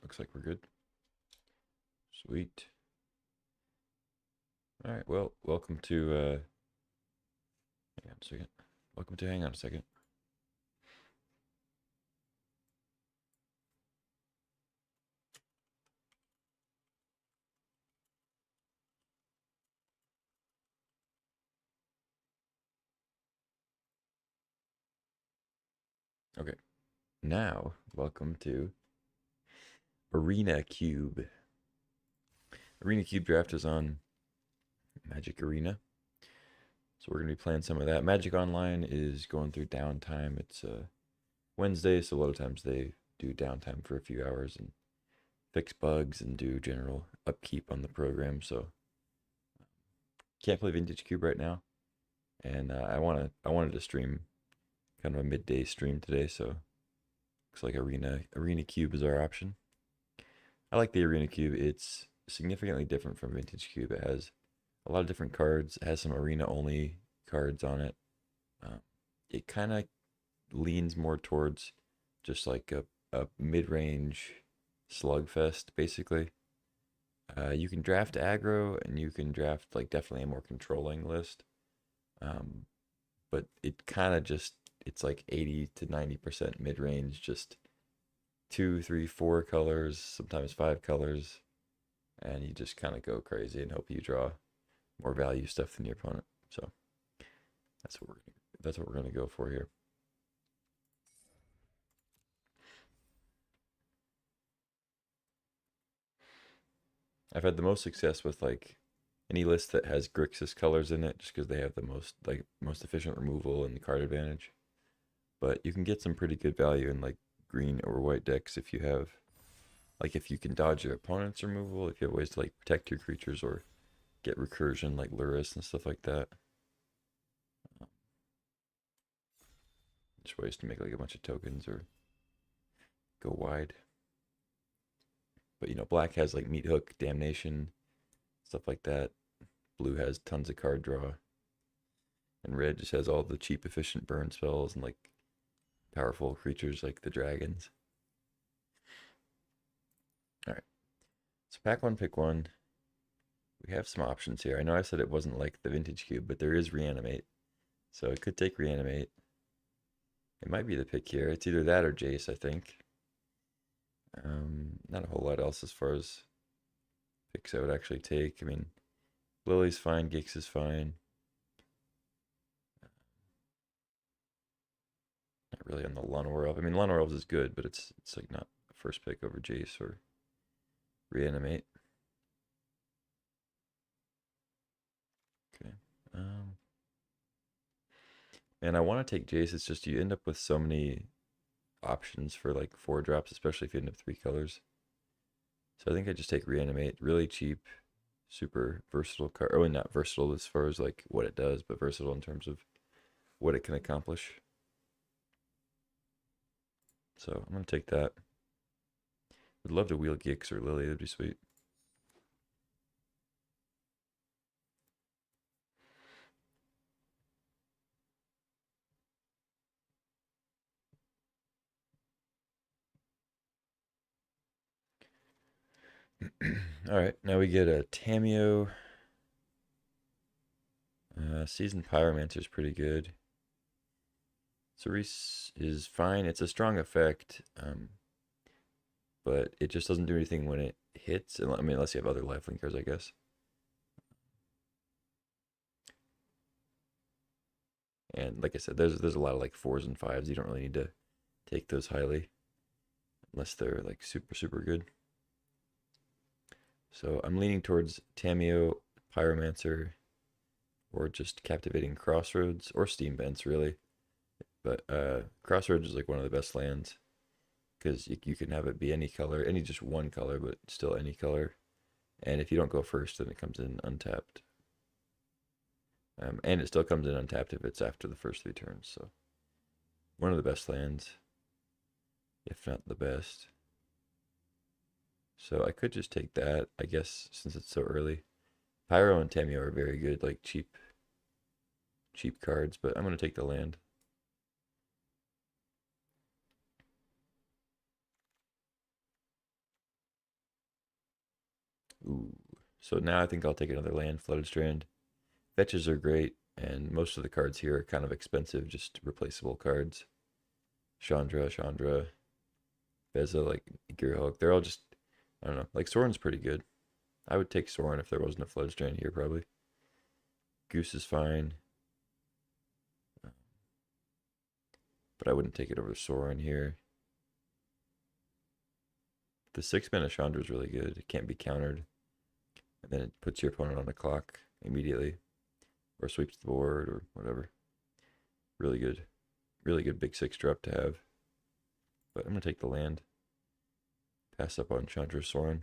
looks like we're good. Sweet. All right, well, welcome to, hang on a second. Welcome to, hang on a second. Okay, now, welcome to Arena Cube. Arena Cube draft is on Magic Arena. So we're going to be playing some of that. Magic Online is going through downtime. It's Wednesday, so a lot of times they do downtime for a few hours and fix bugs and do general upkeep on the program. So can't play Vintage Cube right now, and I wanted to stream kind of a midday stream today. So looks like Arena Cube is our option. I like the Arena Cube. It's significantly different from Vintage Cube. It has a lot of different cards. It has some arena only cards on it. It kind of leans more towards just like a mid range slugfest, basically. You can draft aggro and you can draft like definitely a more controlling list. Um, but it kind of just, it's like 80 to 90% mid range, just 2, 3, 4 colors, sometimes 5 colors. And you just kind of go crazy and hope you draw more value stuff than your opponent. So that's what we're gonna go for here. I've had the most success with like any list that has Grixis colors in it, just because they have the most efficient removal and the card advantage. But you can get some pretty good value in like green or white decks if you have, like, if you can dodge your opponent's removal, if you have ways to like protect your creatures or get recursion like Lurrus and stuff like that. Just ways to make like a bunch of tokens or go wide. But you know, black has like Meat Hook, Damnation, stuff like that. Blue has tons of card draw. And red just has all the cheap, efficient burn spells and like powerful creatures like the dragons. All right. So pack one, pick one. We have some options here. I know I said it wasn't like the Vintage Cube, but there is Reanimate. So it could take Reanimate. It might be the pick here. It's either that or Jace, I think. Not a whole lot else as far as picks I would actually take. I mean, Lily's fine, Gix is fine. Not really on the Llanowar Elf. I mean, Llanowar Elves is good, but it's like not a first pick over Jace or Reanimate. Okay. And I want to take Jace. It's just you end up with so many options for like 4 drops, especially if you end up 3 colors. So I think I just take Reanimate. Really cheap, super versatile card. Oh, and not versatile as far as like what it does, but versatile in terms of what it can accomplish. So I'm gonna take that. Would love to wheel Gix or Lily. That'd be sweet. All right, now we get a Tamiyo. Seasoned Pyromancer is pretty good. Cerise is fine. It's a strong effect, but it just doesn't do anything when it hits. I mean, unless you have other lifelink cards, I guess. And like I said, there's a lot of like 4s and 5s. You don't really need to take those highly unless they're like super good. So I'm leaning towards Tamiyo, Pyromancer, or just Captivating Crossroads, or Steam Vents, really. But Crossroads is like one of the best lands because you can have it be any color, any just one color, but still any color. And if you don't go first, then it comes in untapped. And it still comes in untapped if it's after the first 3 turns. So one of the best lands, if not the best. So I could just take that, I guess, since it's so early. Pyro and Tamiyo are very good, like cheap cards, but I'm gonna take the land. Ooh. So now I think I'll take another land, Flooded Strand. Fetches are great, and most of the cards here are kind of expensive, just replaceable cards. Chandra, Beza, like Gearhulk. They're all just, I don't know. Like Sorin's pretty good. I would take Sorin if there wasn't a Flood Strand here, probably. Goose is fine. But I wouldn't take it over Sorin here. The 6-mana Chandra is really good. It can't be countered. And then it puts your opponent on the clock immediately. Or sweeps the board or whatever. Really good. Really good big 6 drop to have. But I'm going to take the land. Pass up on Chandra Sorin.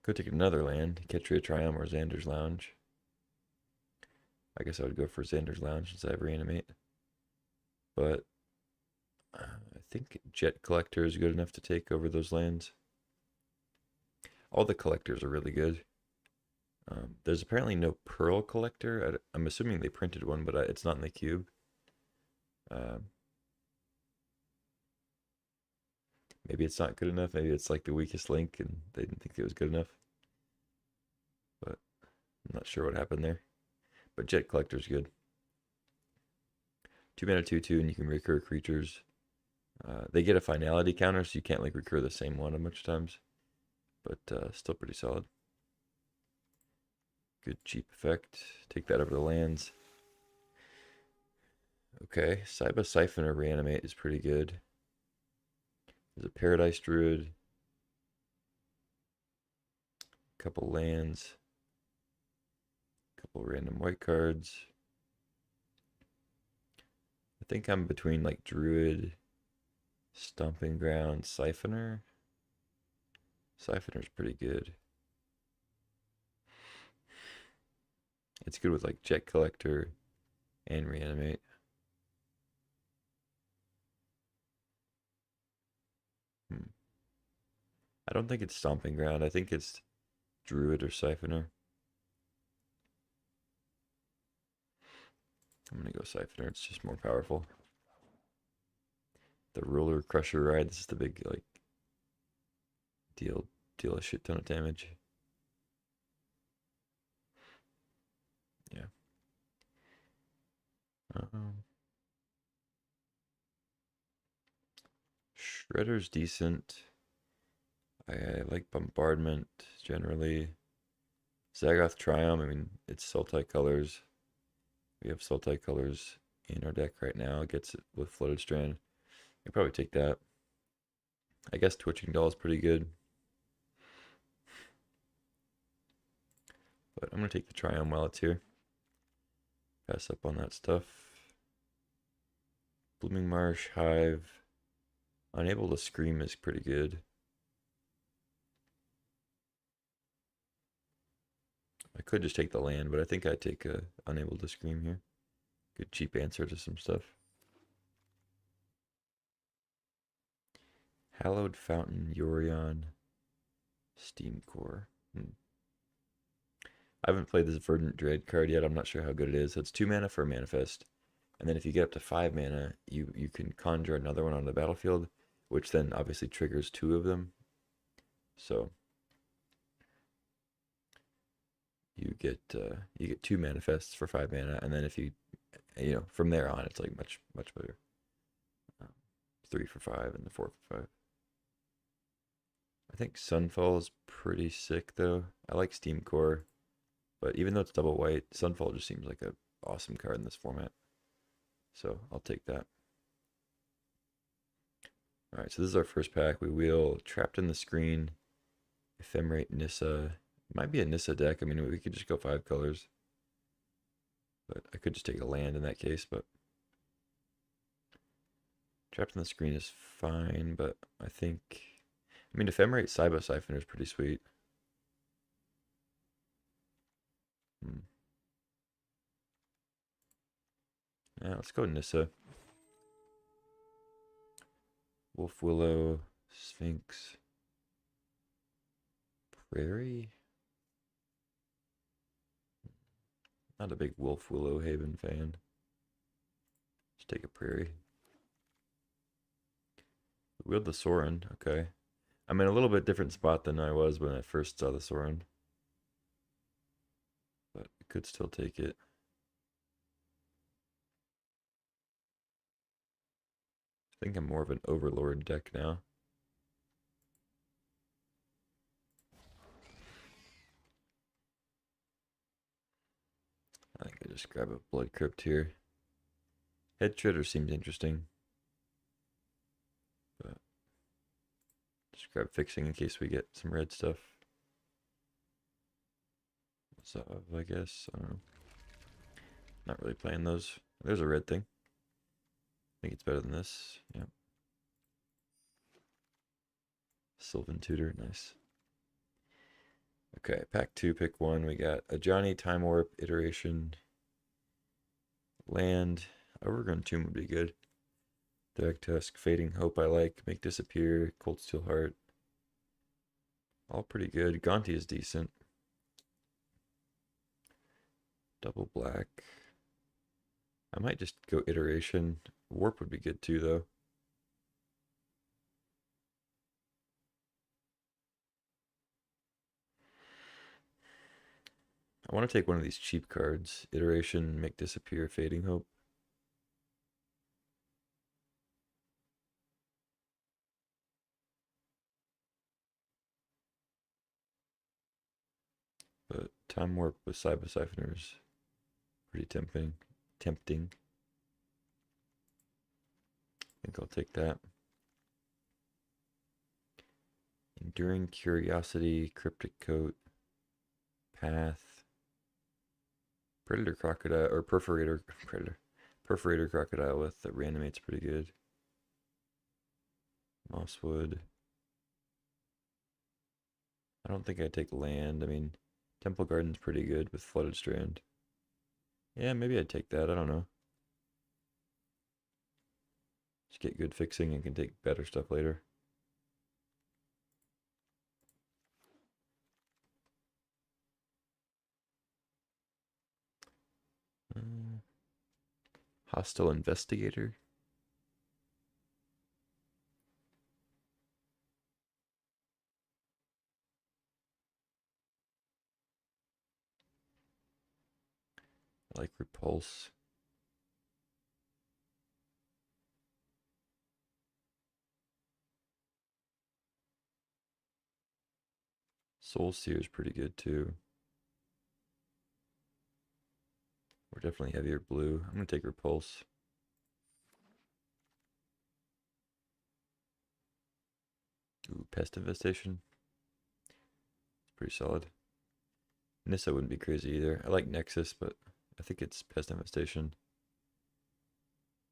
Could take another land. Ketria Triumph or Xander's Lounge. I guess I would go for Xander's Lounge since I have Reanimate. But I think Jet Collector is good enough to take over those lands. All the collectors are really good. There's apparently no Pearl Collector. I'm assuming they printed one, but it's not in the cube. Maybe it's not good enough. Maybe it's like the weakest link and they didn't think it was good enough. But I'm not sure what happened there. But Jet Collector's good. 2-mana 2/2 and you can recur creatures. They get a finality counter, so you can't like recur the same one a bunch of times. But still pretty solid. Good cheap effect. Take that over the lands. Okay, Saiba Siphoner Reanimate is pretty good. There's a Paradise Druid. Couple lands. Couple random white cards. I think I'm between like Druid, Stomping Ground, Siphoner. Siphoner's pretty good. It's good with like Jet Collector and Reanimate. I don't think it's Stomping Ground. I think it's Druid or Siphoner. I'm gonna go Siphoner. It's just more powerful. The Ruler Crusher Ride. This is the big like deal a shit ton of damage. Yeah. Shredder's decent. I like Bombardment generally. Zagoth Triumph, I mean, it's Sultai colors. We have Sultai colors in our deck right now. It gets it with Flooded Strand. I'd probably take that. I guess Twitching Doll is pretty good. But I'm going to take the Triumph while it's here. Pass up on that stuff. Blooming Marsh, Hive. Unable to Scream is pretty good. I could just take the land, but I think I'd take Unable to Scream here. Good cheap answer to some stuff. Hallowed Fountain, Yorion, Steam Core. I haven't played this Verdant Dread card yet. I'm not sure how good it is. So it's 2 mana for a Manifest. And then if you get up to 5 mana, you can conjure another one on the battlefield, which then obviously triggers 2 of them. So you get 2 manifests for 5 mana, and then if you from there on it's like much better. 3 for 5 and the 4 for 5. I think Sunfall is pretty sick though. I like Steam Core, but even though it's double white, Sunfall just seems like an awesome card in this format. So I'll take that. Alright, so this is our first pack. We wheel Trapped in the Screen, Ephemerate Nissa. It might be a Nissa deck. I mean, we could just go 5 colors. But I could just take a land in that case, but Trapped in the Screen is fine, but I mean, Ephemerate Saiba Siphoner is pretty sweet. Yeah, let's go Nissa. Wolfwillow, Sphinx, Prairie. Not a big Wolfwillow Haven fan. Just take a Prairie. Wield the Sorin, okay. I'm in a little bit different spot than I was when I first saw the Sorin. But I could still take it. I think I'm more of an Overlord deck now. I think I just grab a Blood Crypt here. Head Shredder seems interesting. But just grab Fixing in case we get some red stuff. So, I guess, I don't know. Not really playing those. There's a red thing. I think it's better than this. Yep. Sylvan Tutor, nice. Okay, pack 2, pick 1. We got a Johnny, Time Warp, Iteration, Land. Overgrown Tomb would be good. Dark Tusk, Fading Hope I like. Make Disappear, Cold Steel Heart. All pretty good. Gonti is decent. Double black. I might just go Iteration. Warp would be good too, though. I want to take one of these cheap cards. Iteration, Make Disappear, Fading Hope. But Time Warp with Cyber Siphoners, pretty tempting. I think I'll take that. Enduring Curiosity, Cryptic Coat, Path, Predator Crocodile, or Perforator Crocodile with that reanimates pretty good. Mosswood. I don't think I'd take land. I mean, Temple Garden's pretty good with Flooded Strand. Yeah, maybe I'd take that. I don't know. Just get good fixing and can take better stuff later. Hostile Investigator. I like Repulse. Soul Seer is pretty good too. We're definitely heavier blue. I'm going to take Repulse. Ooh, Pest Infestation. It's pretty solid. Nissa wouldn't be crazy either. I like Nexus, but I think it's Pest Infestation.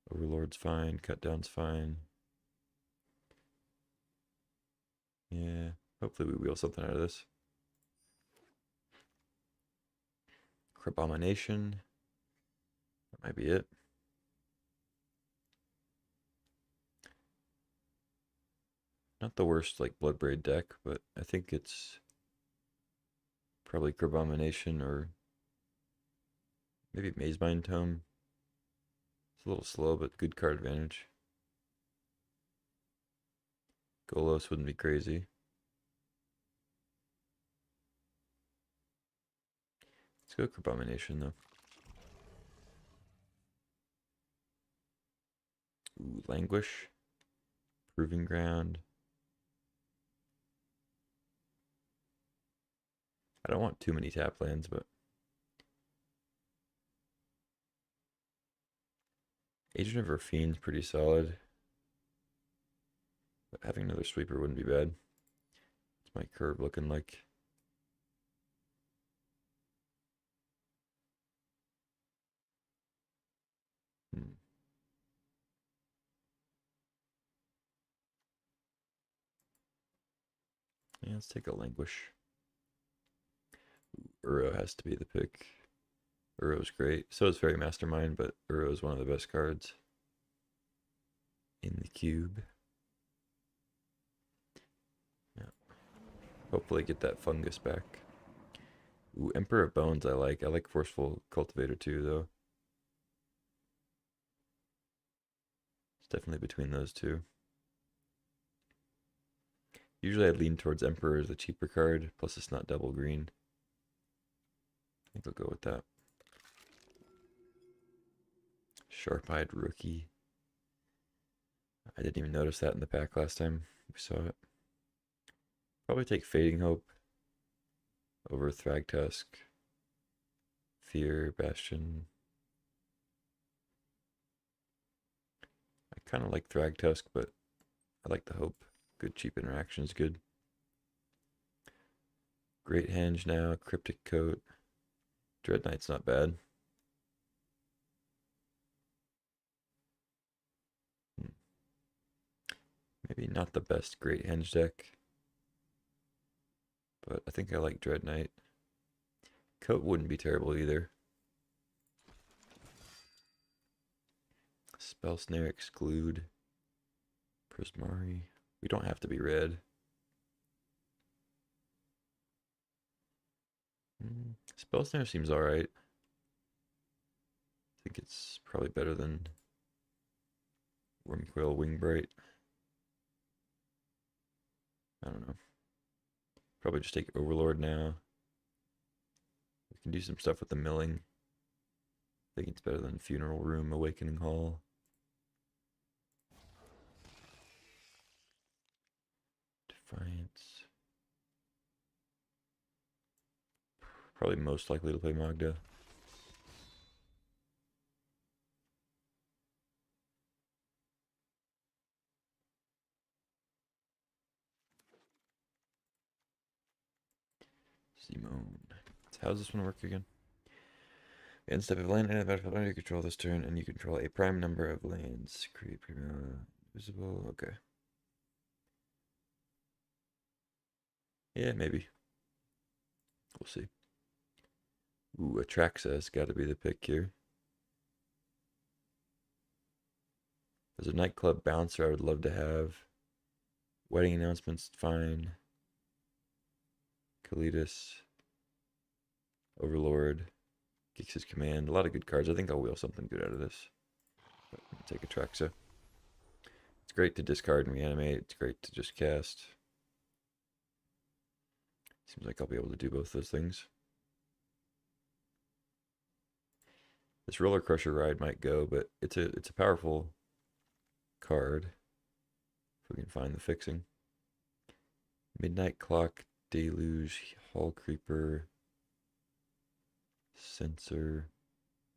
Overlord's fine. Cut Down's fine. Yeah. Hopefully we wheel something out of this. Crabomination. That might be it. Not the worst like Bloodbraid deck, but I think it's probably Crabomination or maybe Mazebind Tome. It's a little slow, but good card advantage. Golos wouldn't be crazy. Let's go Crabomination though. Ooh, Languish. Proving Ground. I don't want too many tap lands, but Agent of Rafine's pretty solid. But having another sweeper wouldn't be bad. What's my curve looking like? Yeah, let's take a Languish. Uro has to be the pick. Uro's great. So is Fairy Mastermind, but Uro is one of the best cards in the cube. Yeah. Hopefully get that fungus back. Ooh, Emperor of Bones I like. I like Forceful Cultivator too, though. It's definitely between those two. Usually I lean towards Emperor as the cheaper card, plus it's not double green. I think I'll go with that. Sharp-Eyed Rookie. I didn't even notice that in the pack last time we saw it. Probably take Fading Hope over Thragtusk, Fear, Bastion. I kind of like Thragtusk, but I like the Hope. Good cheap interaction is good. Great Henge now, Cryptic Coat. Dread Knight's not bad. Maybe not the best Great Henge deck, but I think I like Dread Knight. Coat wouldn't be terrible either. Spell Snare, Exclude, Prismari. We don't have to be red. Spell Snare seems alright. I think it's probably better than Wurmcoil Wingbright. I don't know. Probably just take Overlord now. We can do some stuff with the milling. I think it's better than Funeral Room, Awakening Hall. Defiance. Probably most likely to play Magda. Simone. How does this one work again? Instead of land and the battlefield under your control this turn, and you control a prime number of lands. Create visible. Okay. Yeah, maybe. We'll see. Ooh, Atraxa has got to be the pick here. There's a nightclub bouncer I would love to have. Wedding announcements, fine. Kalidas. Overlord. Gix's Command. A lot of good cards. I think I'll wheel something good out of this. But I'll take Atraxa. It's great to discard and reanimate. It's great to just cast. Seems like I'll be able to do both those things. This Roller Crusher ride might go, but it's a powerful card. If we can find the fixing. Midnight Clock, Deluge, Hall Creeper, Censor.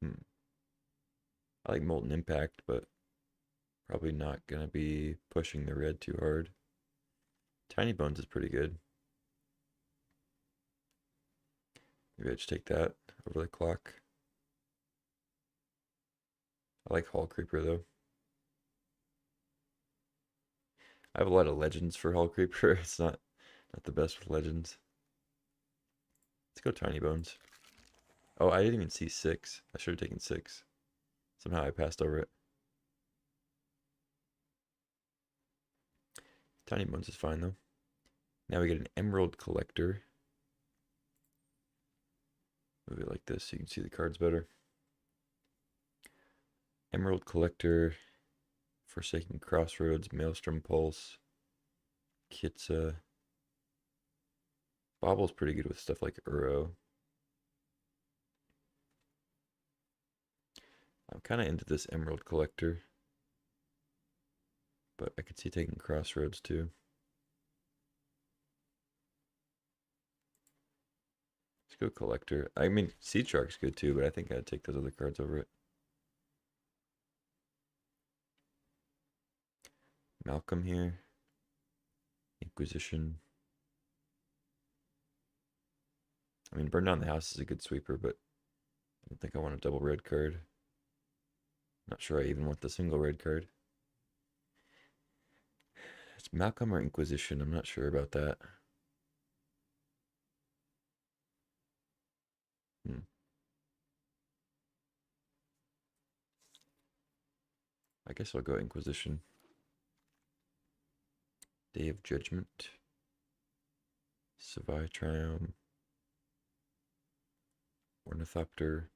I like Molten Impact, but probably not going to be pushing the red too hard. Tiny Bones is pretty good. Maybe I just take that over the clock. I like Hall Creeper though. I have a lot of legends for Hall Creeper. It's not the best with legends. Let's go Tiny Bones. Oh, I didn't even see 6. I should have taken 6. Somehow I passed over it. Tiny Bones is fine though. Now we get an Emerald Collector. Move it like this so you can see the cards better. Emerald Collector, Forsaken Crossroads, Maelstrom Pulse, Kitsa. Bobble's pretty good with stuff like Uro. I'm kind of into this Emerald Collector, but I could see taking Crossroads too. Let's go Collector. I mean, Seed Shark's good too, but I think I'd take those other cards over it. Malcolm here. Inquisition. I mean, Burn Down the House is a good sweeper, but I don't think I want a double red card. Not sure I even want the single red card. It's Malcolm or Inquisition. I'm not sure about that. I guess I'll go Inquisition. Day of Judgment. Savai Triumph. Ornithopter.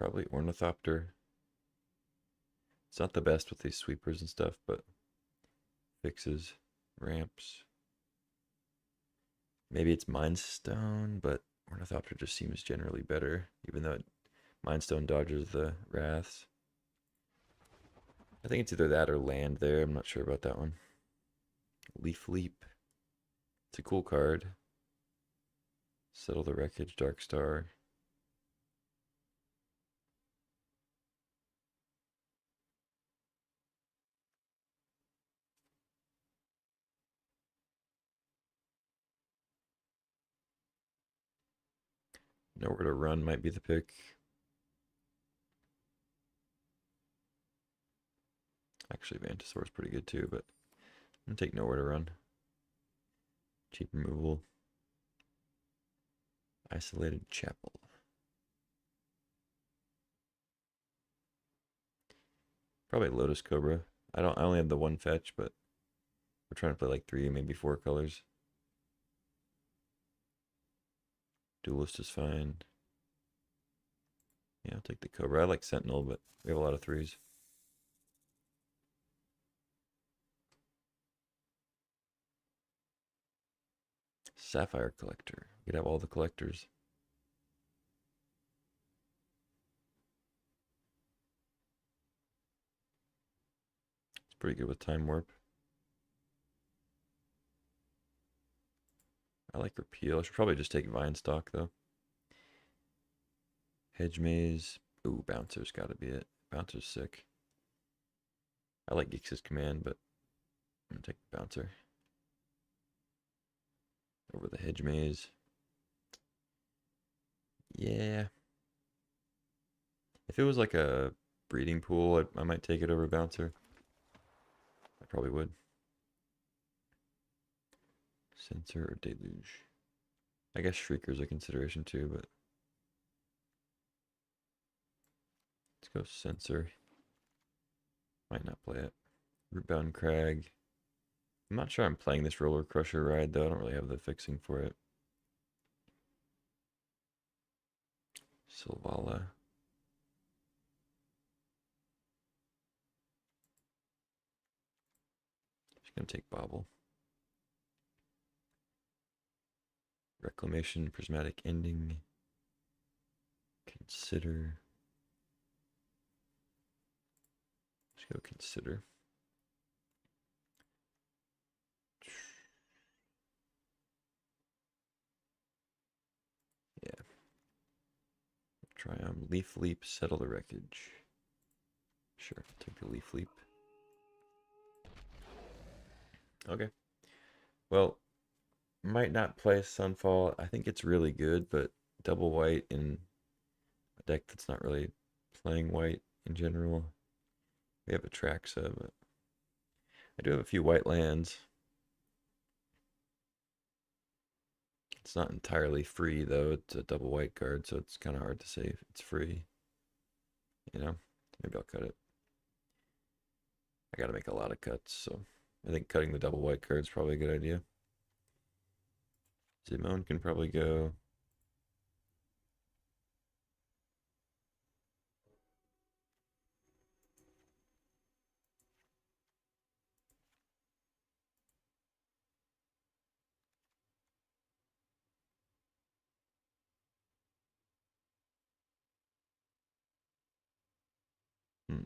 Probably Ornithopter. It's not the best with these sweepers and stuff, but fixes, ramps. Maybe it's Mind Stone, but Ornithopter just seems generally better, even though Mind Stone dodges the Wraths. I think it's either that or land there. I'm not sure about that one. Leaf Leap. It's a cool card. Settle the Wreckage, Dark Star. Nowhere to Run might be the pick. Actually, Vantasaur's pretty good too, but I'm gonna take Nowhere to Run. Cheap removal. Isolated Chapel. Probably Lotus Cobra. I only have the one fetch, but we're trying to play like 3, maybe 4 colors. Duelist is fine. Yeah, I'll take the Cobra. I like Sentinel, but we have a lot of 3s. Sapphire Collector. We could have all the collectors. It's pretty good with Time Warp. I like Repeal. I should probably just take Vine Stock, though. Hedge Maze. Ooh, Bouncer's got to be it. Bouncer's sick. I like Geeks' Command, but I'm going to take the Bouncer. Over the Hedge Maze. Yeah. If it was like a breeding pool, I might take it over Bouncer. I probably would. Censor or Deluge. I guess Shrieker's a consideration too, but let's go Censor. Might not play it. Rootbound Crag. I'm not sure I'm playing this Roller Crusher ride though. I don't really have the fixing for it. Silvala. Just gonna take Bobble. Reclamation, Prismatic Ending. Consider. Let's go Consider. Yeah. Try Leaf Leap, Settle the Wreckage. Sure, take the Leaf Leap. Okay. Well, might not play Sunfall. I think it's really good, but double white in a deck that's not really playing white in general. We have Atraxa, but I do have a few white lands. It's not entirely free though. It's a double white card, so it's kind of hard to say if it's free. You know, maybe I'll cut it. I gotta make a lot of cuts, so I think cutting the double white card is probably a good idea. Zimone can probably go. Hmm.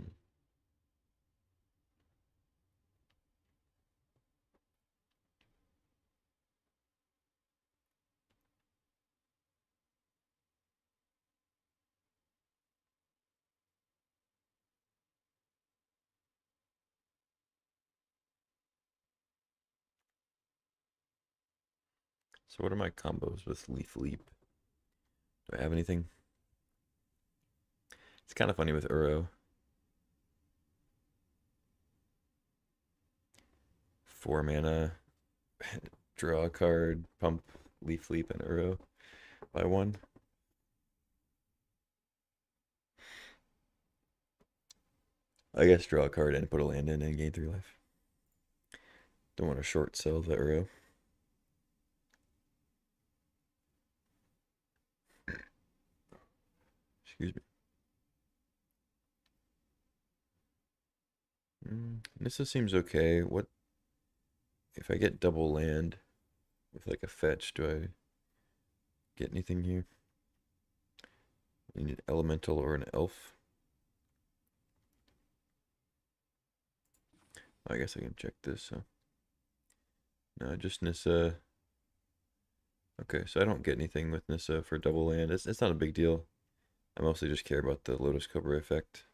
So what are my combos with Leaf Leap? Do I have anything? It's kind of funny with Uro. 4 mana, draw a card, pump Leaf Leap and Uro by 1. I guess draw a card and put a land in and gain 3 life. Don't want to short sell the Uro. Excuse me. Nissa seems okay. What if I get double land with like a fetch? Do I get anything here? I need an elemental or an elf. I guess I can check this. So. No, just Nissa. Okay, so I don't get anything with Nissa for double land. It's not a big deal. I mostly just care about the Lotus Cobra effect.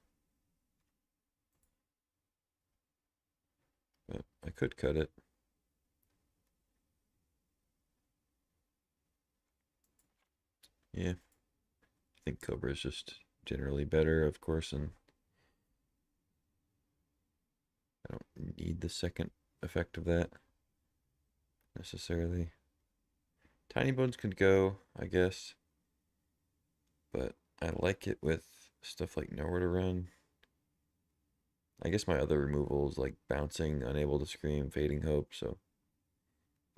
But I could cut it. Yeah, I think Cobra is just generally better, of course, and I don't need the second effect of that necessarily. Tiny Bones could go, I guess, but I like it with stuff like Nowhere to Run. I guess my other removals like Bouncing, Unable to Scream, Fading Hope, so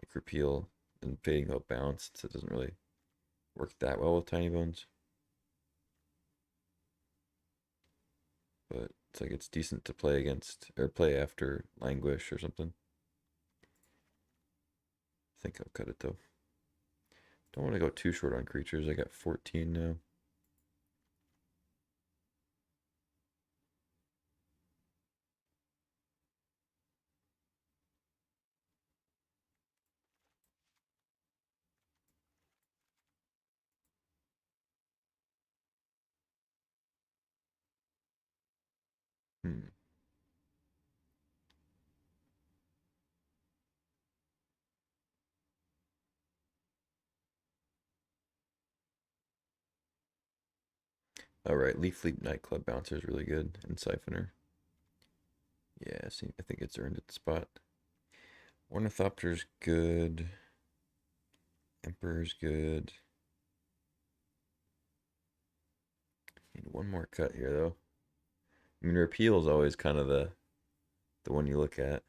like Repeal and Fading Hope bounced, so it doesn't really work that well with Tiny Bones. But it's like it's decent to play against or play after Languish or something. I think I'll cut it though. Don't want to go too short on creatures. I got 14 now. Hmm. All right, Leaf Leap Nightclub Bouncer is really good, and Siphoner. Yeah, see, I think it's earned its spot. Ornithopter's good. Emperor's good. Need one more cut here though. I mean, Repeal is always kind of the one you look at.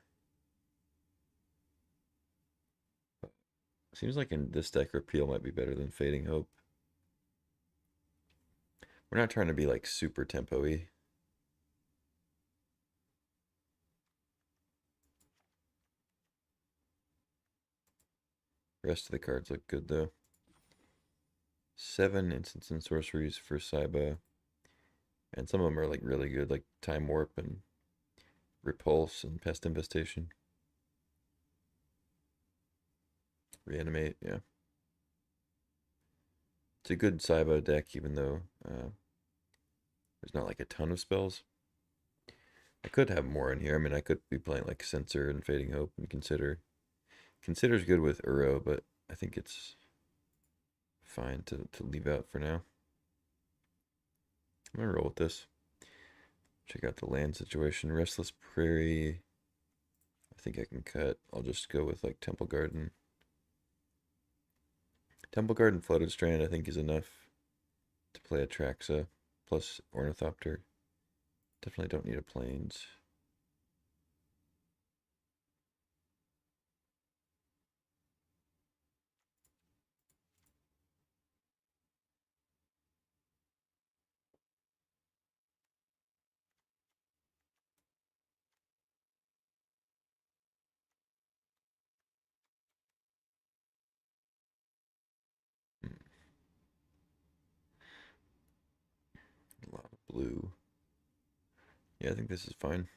Seems like in this deck, Repeal might be better than Fading Hope. We're not trying to be like super tempo-y. The rest of the cards look good though. 7 instants and sorceries for Saiba. And some of them are like really good, like Time Warp and Repulse and Pest Infestation. Reanimate, yeah. It's a good Saiba deck, even though there's not like a ton of spells. I could have more in here. I mean, I could be playing like Censor and Fading Hope and Consider. Consider's good with Uro, but I think it's fine to leave out for now. I'm gonna roll with this. Check out the land situation. Restless Prairie. I think I can cut. I'll just go with like Temple Garden. Temple Garden Flooded Strand I think is enough to play Atraxa plus Ornithopter. Definitely don't need a Plains. Hmm, a lot of blue. Yeah, I think this is fine.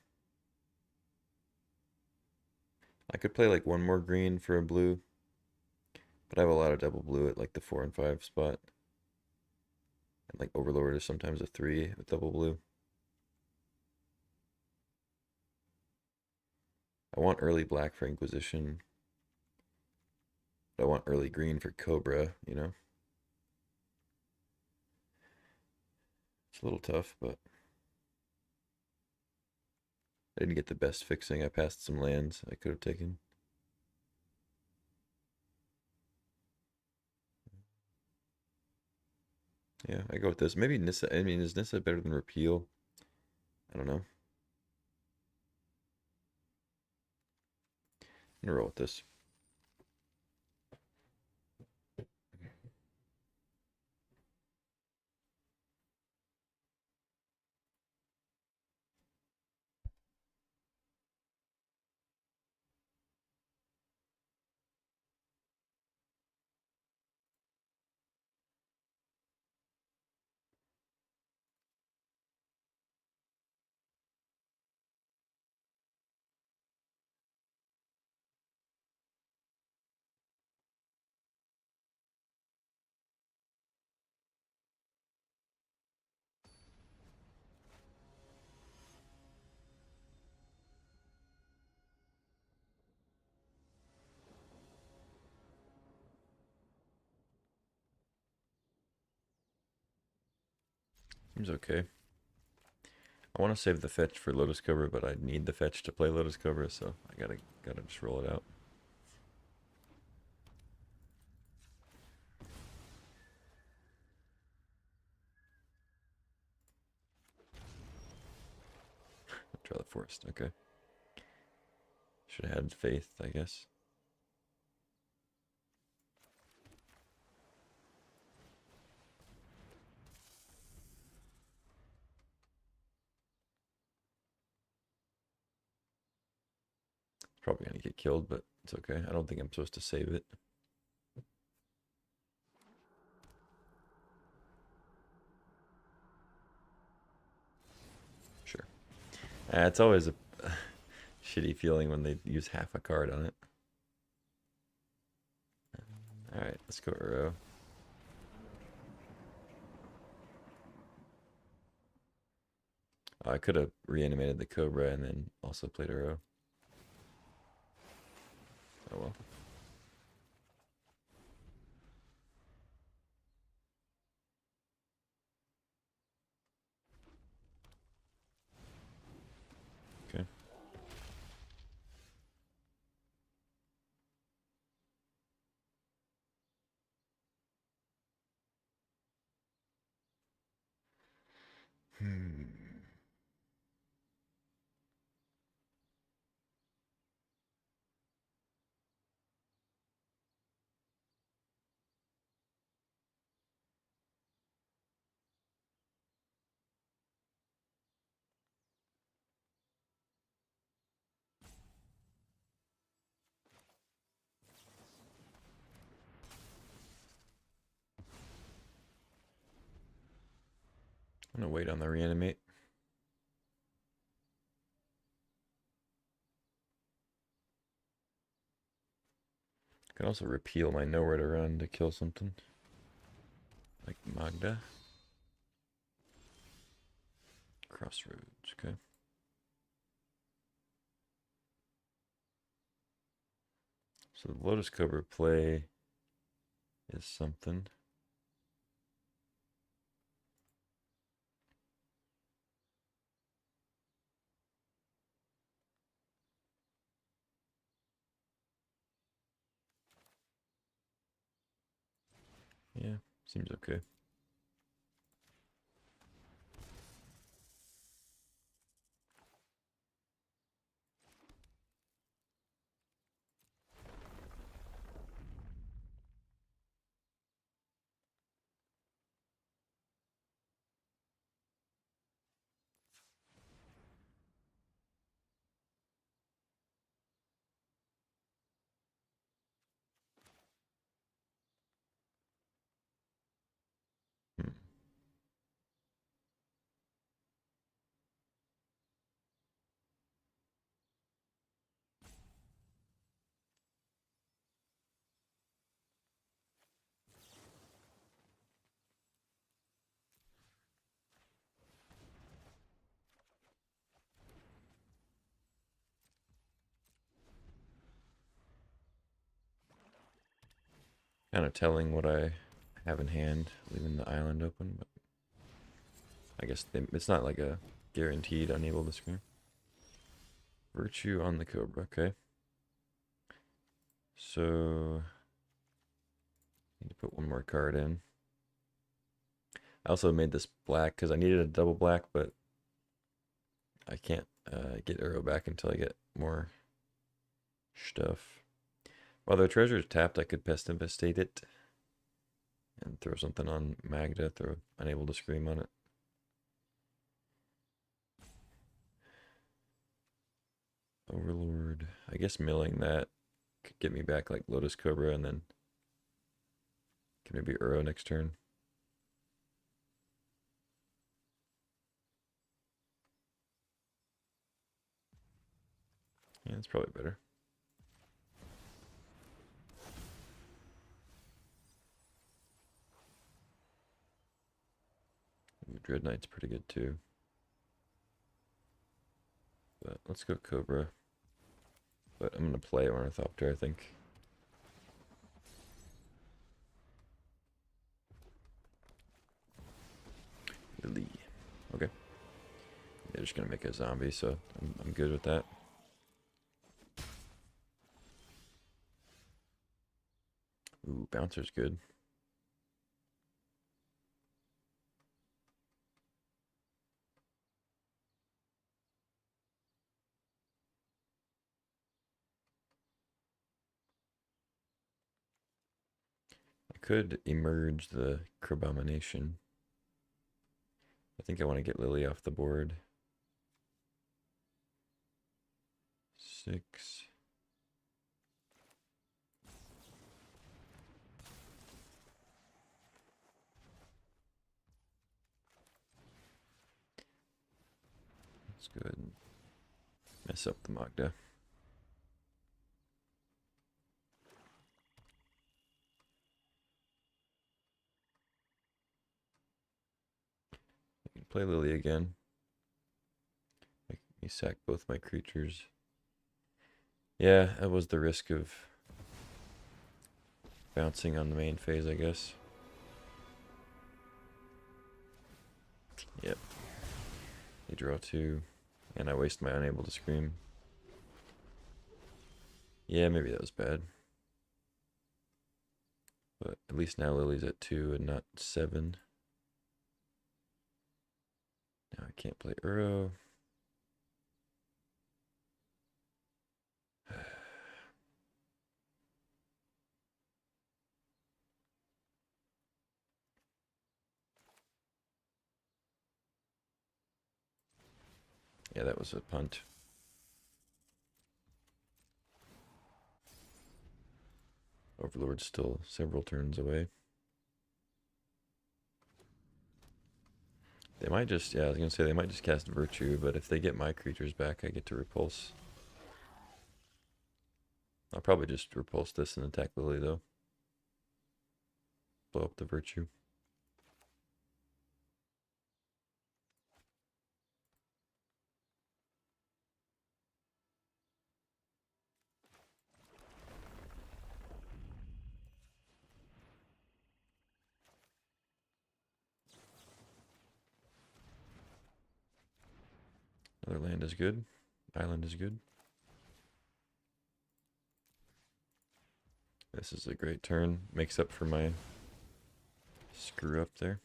I could play like one more green for a blue, but I have a lot of double blue at like the 4 and 5 spot. And like Overlord is sometimes a 3 with double blue. I want early black for Inquisition. But I want early green for Cobra, you know? It's a little tough, but I didn't get the best fixing. I passed some lands I could have taken. Yeah, I go with this. Maybe Nissa. I mean, is Nissa better than Repeal? I don't know. I'm gonna roll with this. Seems okay. I want to save the fetch for Lotus Cobra, but I need the fetch to play Lotus Cobra, so I gotta just roll it out. Draw the forest, okay. Should have had faith, I guess. It's probably gonna get killed, but it's okay. I don't think I'm supposed to save it. Sure. It's always a shitty feeling when they use half a card on it. Alright, let's go Uro. I could have reanimated the Cobra and then also played Uro. Oh well. Okay. I'm gonna wait on the reanimate. I can also repeal my nowhere to run to kill something. Like Magda. Crossroads, okay. So the Lotus Cobra play is something. Yeah, seems okay. Hmm. Kind of telling what I have in hand, leaving the island open, but I guess it's not like a guaranteed unable to scream. Virtue on the Cobra, okay. So, need to put one more card in. I also made this black because I needed a double black, but I can't get Uro back until I get more stuff. While the treasure is tapped, I could Pest Infestate it and throw something on Magda, throw Unable to Scream on it. Overlord. I guess milling that could get me back like Lotus Cobra and then can maybe Uro next turn. Yeah, that's probably better. Dread Knight's pretty good too. But let's go Cobra. But I'm going to play Ornithopter, I think. Lily. just gonna make a zombie, so I'm good with that. Ooh, bouncer's good. I could emerge the Crabomination. I think I want to get Lily off the board. 6. Let's go ahead and mess up the Magda. I can play Lily again. Make me sack both my creatures. Yeah, that was the risk of bouncing on the main phase, I guess. Yep. They draw 2, and I waste my Unable to Scream. Yeah, maybe that was bad. But at least now Lily's at 2 and not 7. Now I can't play Uro. Yeah, that was a punt. Overlord's still several turns away. They might just, yeah, I was going to say they might just cast Virtue, but if they get my creatures back, I get to repulse. I'll probably just repulse this and attack Lily, though. Blow up the Virtue. Another land is good. Island is good. This is a great turn. Makes up for my screw up there.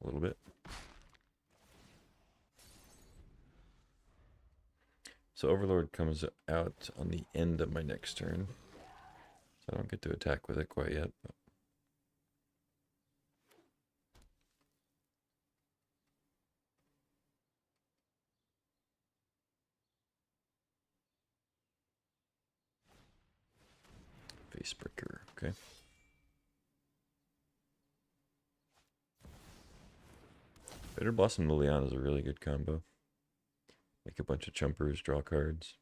A little bit. So Overlord comes out on the end of my next turn. So I don't get to attack with it quite yet. But Facebreaker, okay. Bitter Blossom Liliana is a really good combo. Make a bunch of chumpers, draw cards.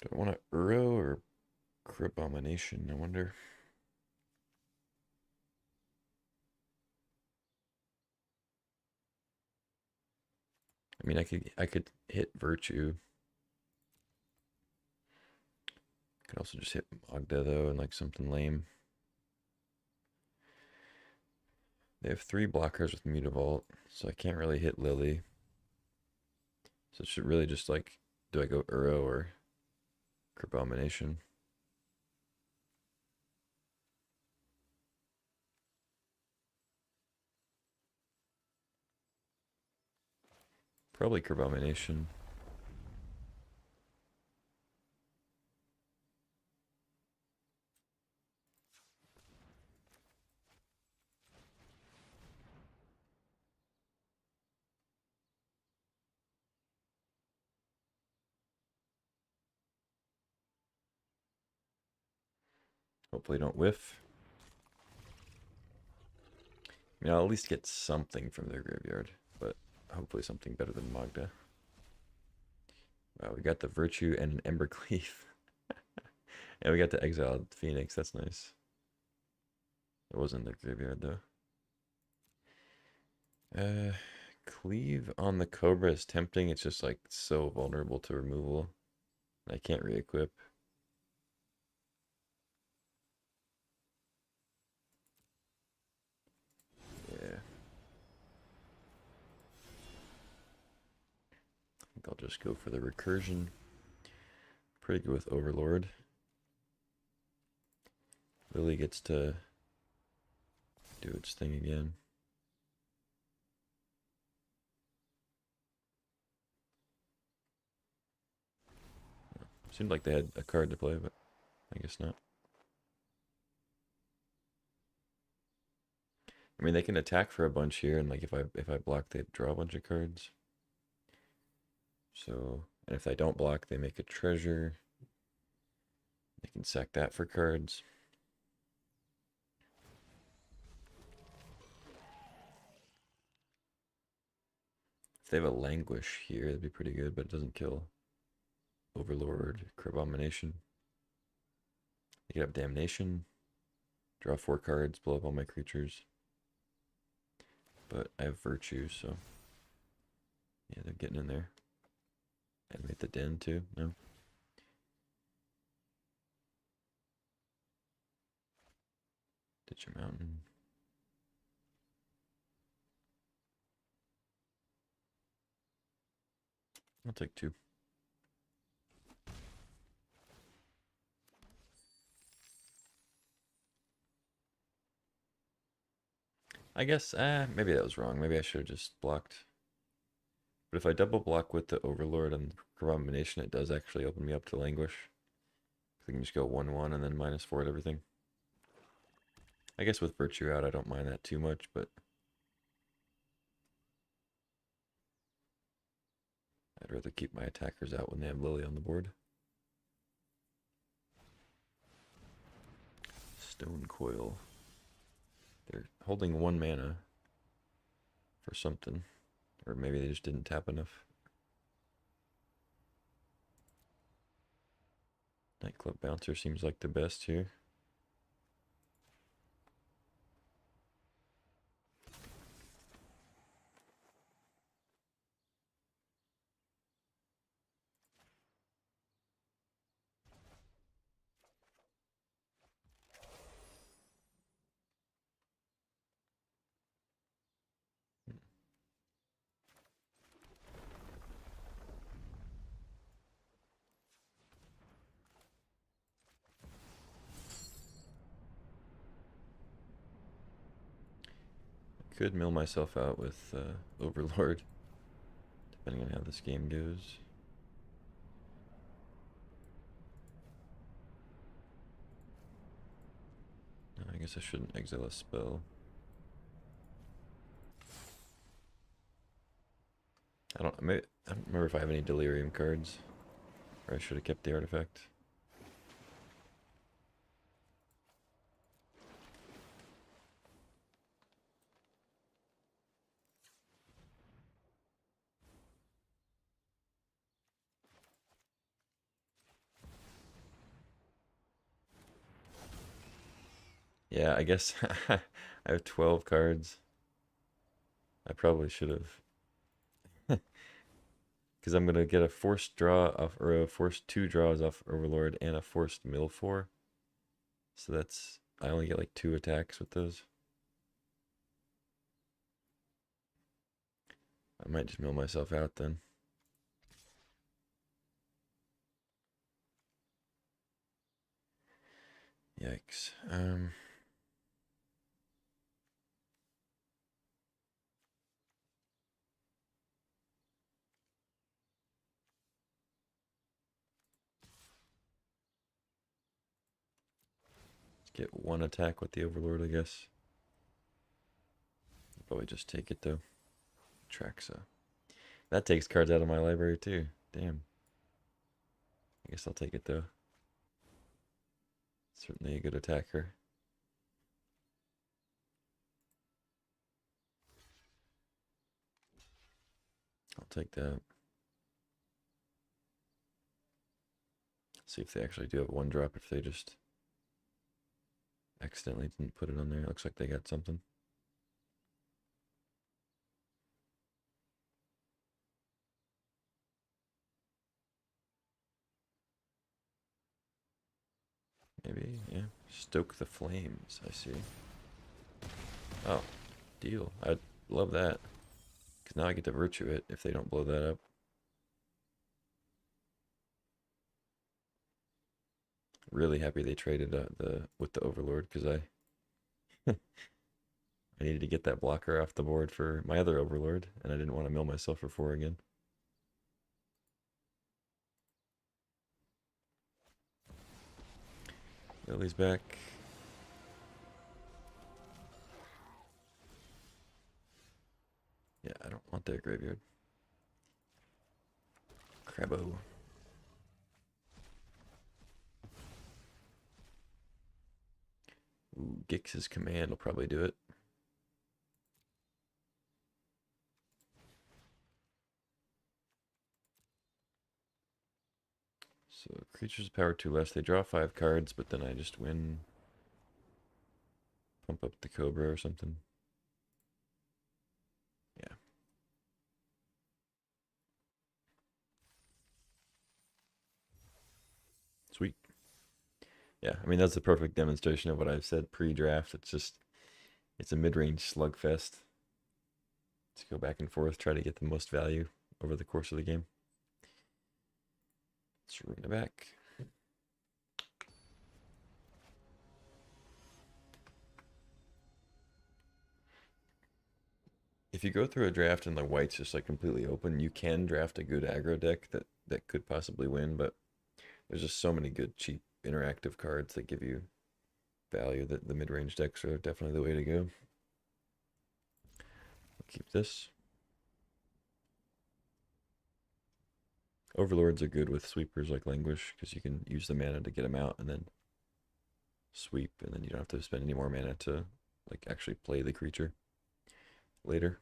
Do I want to Uro or Crabomination? I wonder. I mean, I could hit Virtue. I could also just hit Magda though, and like something lame. They have 3 blockers with Mutavault, so I can't really hit Lily. So it should really just like, do I go Uro or Crabomination? Probably Crabomination. Hopefully don't whiff. I mean, I'll at least get something from their graveyard, but hopefully something better than Magda. Wow, we got the Virtue and an Embercleave. And we got the Exiled Phoenix, that's nice. It wasn't their graveyard though. Cleave on the Cobra is tempting. It's just like so vulnerable to removal. I can't re-equip. Yeah. I think I'll just go for the recursion. Pretty good with Overlord. Lily gets to do its thing again. Seemed like they had a card to play, but I guess not. I mean, they can attack for a bunch here, and like if I block, they draw a bunch of cards. So, and if they don't block, they make a treasure. They can sack that for cards. If they have a Languish here, that'd be pretty good, but it doesn't kill Overlord, Crabomination. They could have Damnation, draw 4 cards, blow up all my creatures. But I have Virtue, so yeah, they're getting in there. Animate the Den too, no? Ditch a Mountain. I'll take 2. I guess, maybe that was wrong. Maybe I should have just blocked. But if I double block with the Overlord and Crabomination, it does actually open me up to Languish. I can just go 1-1 and then -4 at everything. I guess with Virtue out, I don't mind that too much, but I'd rather keep my attackers out when they have Lily on the board. Stone Coil. They're holding 1 mana for something. Or maybe they just didn't tap enough. Nightclub Bouncer seems like the best here. Could mill myself out with Overlord, depending on how this game goes. No, I guess I shouldn't exile a spell. I don't remember if I have any Delirium cards, or I should have kept the artifact. Yeah, I guess I have 12 cards. I probably should have. Because I'm going to get a forced draw off, or a forced 2 draws off Overlord and a forced mill 4. So that's, I only get like 2 attacks with those. I might just mill myself out then. Yikes. Get 1 attack with the Overlord, I guess. Probably just take it though. Traxa. That takes cards out of my library too. Damn. I guess I'll take it though. Certainly a good attacker. I'll take that. See if they actually do have 1 drop, if they just accidentally didn't put it on there. It looks like they got something. Maybe, yeah. Stoke the flames, I see. Oh, deal. I'd love that. Because now I get to virtue it if they don't blow that up. Really happy they traded with the Overlord because I needed to get that blocker off the board for my other Overlord, and I didn't want to mill myself for 4 again. Lily's back. Yeah, I don't want their graveyard. Crabbo. Ooh, Gix's command will probably do it. So creatures power 2 less. They draw 5 cards, but then I just win. Pump up the Cobra or something. Yeah. Sweet. Yeah, I mean, that's the perfect demonstration of what I've said pre-draft. It's a mid-range slugfest. To go back and forth, try to get the most value over the course of the game. Let's ring it back. If you go through a draft and the white's just like completely open, you can draft a good aggro deck that could possibly win, but there's just so many good cheap interactive cards that give you value that the mid-range decks are definitely the way to go. I'll keep this. Overlords are good with sweepers like Languish because you can use the mana to get them out and then sweep, and then you don't have to spend any more mana to like actually play the creature later.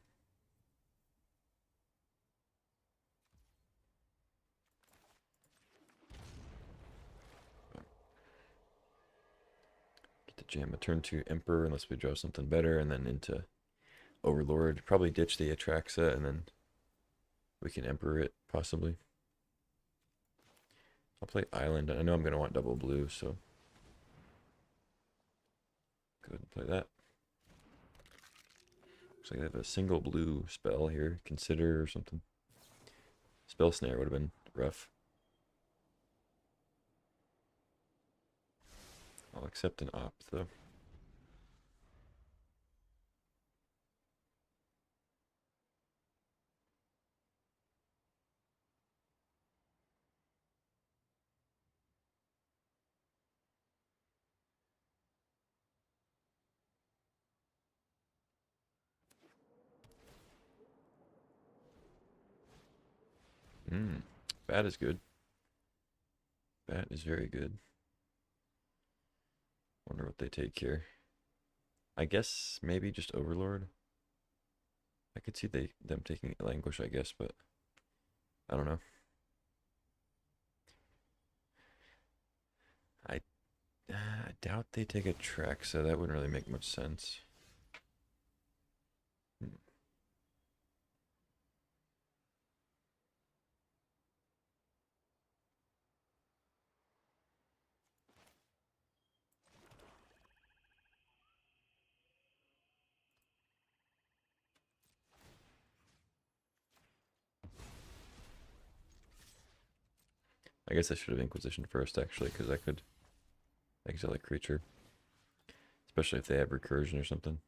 Get to jam a turn 2 Emperor unless we draw something better, and then into Overlord. Probably ditch the Atraxa, and then we can Emperor it, possibly. I'll play Island. I know I'm going to want double blue, so go ahead and play that. Looks like I have a single blue spell here. Consider or something. Spell Snare would have been rough. I'll accept an opt, though. Bat is good. Bat is very good. Wonder what they take here. I guess maybe just Overlord. I could see them taking Languish, I guess, but I don't know. I doubt they take a track, so that wouldn't really make much sense. I guess I should have Inquisition first, actually, because I could exile a creature. Especially if they have Recursion or something.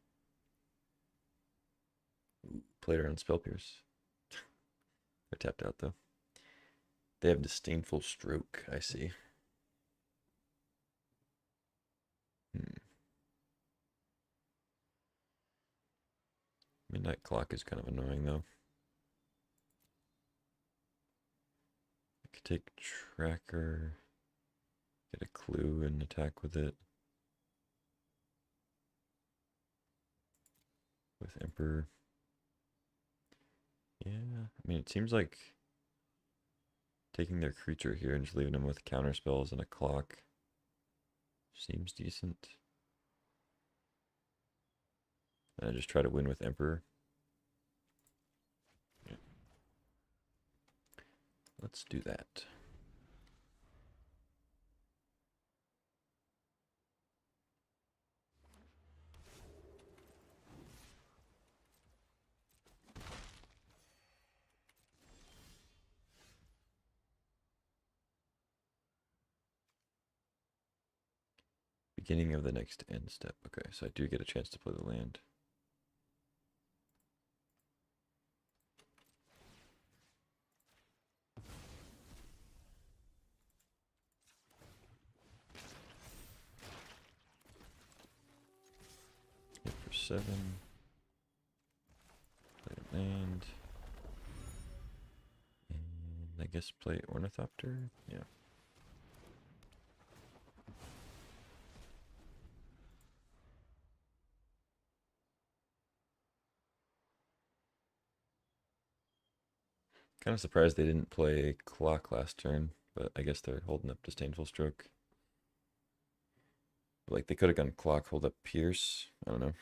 Played around Spell Pierce. They're tapped out, though. They have Disdainful Stroke, I see. Midnight Clock is kind of annoying, though. I could take Tracker, get a clue, and attack with it. With Emperor. Yeah, I mean, it seems like taking their creature here and just leaving them with counter spells and a clock seems decent. And I just try to win with Emperor. Yeah. Let's do that. Beginning of the next end step. Okay, so I do get a chance to play the land. Hit for 7. Play a land. And I guess play Ornithopter? Yeah. Kind of surprised they didn't play Clock last turn, but I guess they're holding up Disdainful Stroke. Like, they could have gone Clock, hold up Pierce. I don't know.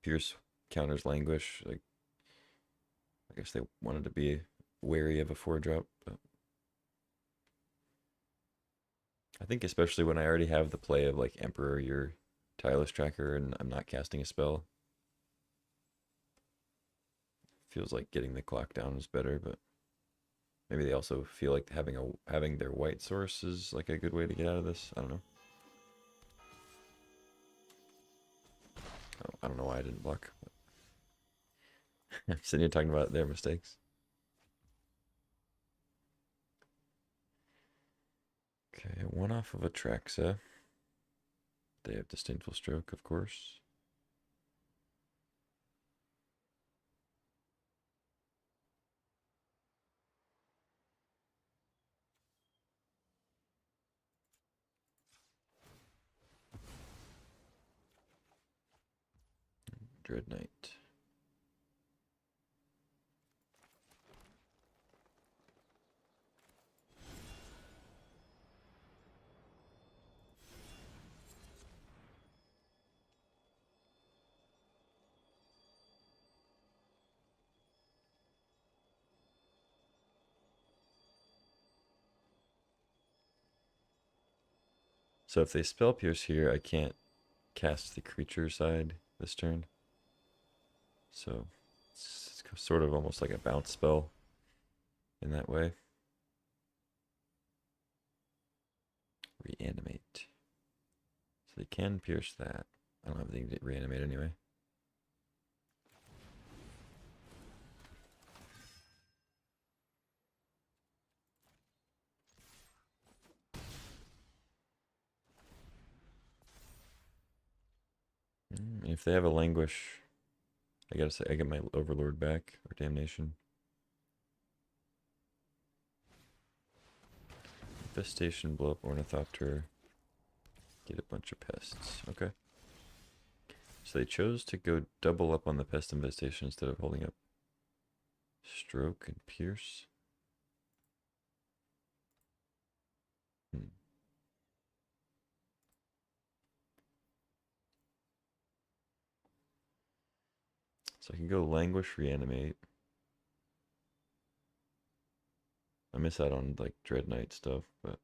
Pierce counters Languish. Like, I guess they wanted to be wary of a 4-drop, but I think especially when I already have the play of, like, Emperor, your Tireless Tracker, and I'm not casting a spell. Feels like getting the Clock down is better, but maybe they also feel like having their white source is like a good way to get out of this. I don't know. I don't know why I didn't block. I'm sitting here talking about their mistakes. Okay, one off of Atraxa. They have Disdainful Stroke, of course. Dread Knight. So if they spell Pierce here, I can't cast the creature side this turn. So it's sort of almost like a bounce spell in that way. Reanimate. So they can pierce that. I don't have anything to reanimate anyway. If they have a Languish, I gotta say, I get my Overlord back, or Damnation. Infestation, blow up Ornithopter, get a bunch of pests. Okay. So they chose to go double up on the Pest Infestation instead of holding up Stroke and Pierce. So I can go Languish, Reanimate. I miss out on like Dread Knight stuff, but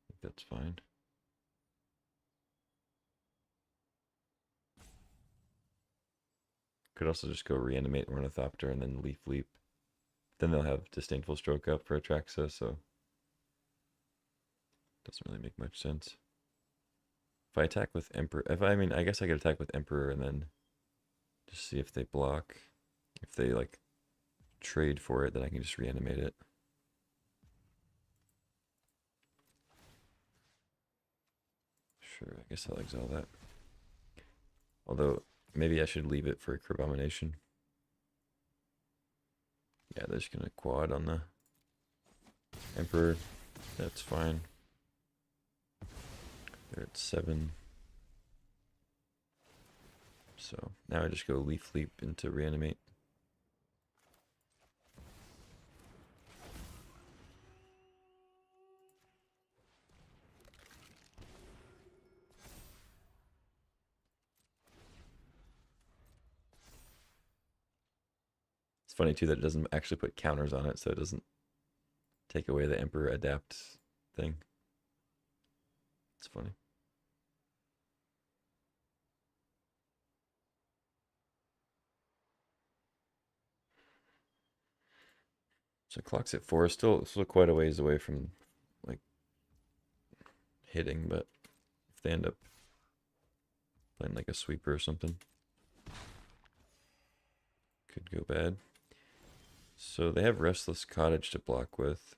I think that's fine. Could also just go Reanimate Ornithopter and then Leaf Leap. Then they'll have Disdainful Stroke up for Atraxa, so doesn't really make much sense. If I attack with Emperor, I guess I could attack with Emperor and then just see if they block. If they like trade for it, then I can just reanimate it. Sure, I guess I'll exile that. Although, maybe I should leave it for Carbomination. Yeah, they're just gonna quad on the Emperor. That's fine. They're at 7. So now I just go Leaf Leap into Reanimate. It's funny too that it doesn't actually put counters on it, so it doesn't take away the Emperor Adapt thing. It's funny. So Clock's at 4, still quite a ways away from like hitting, but they end up playing like a sweeper or something. Could go bad. So they have Restless Cottage to block with.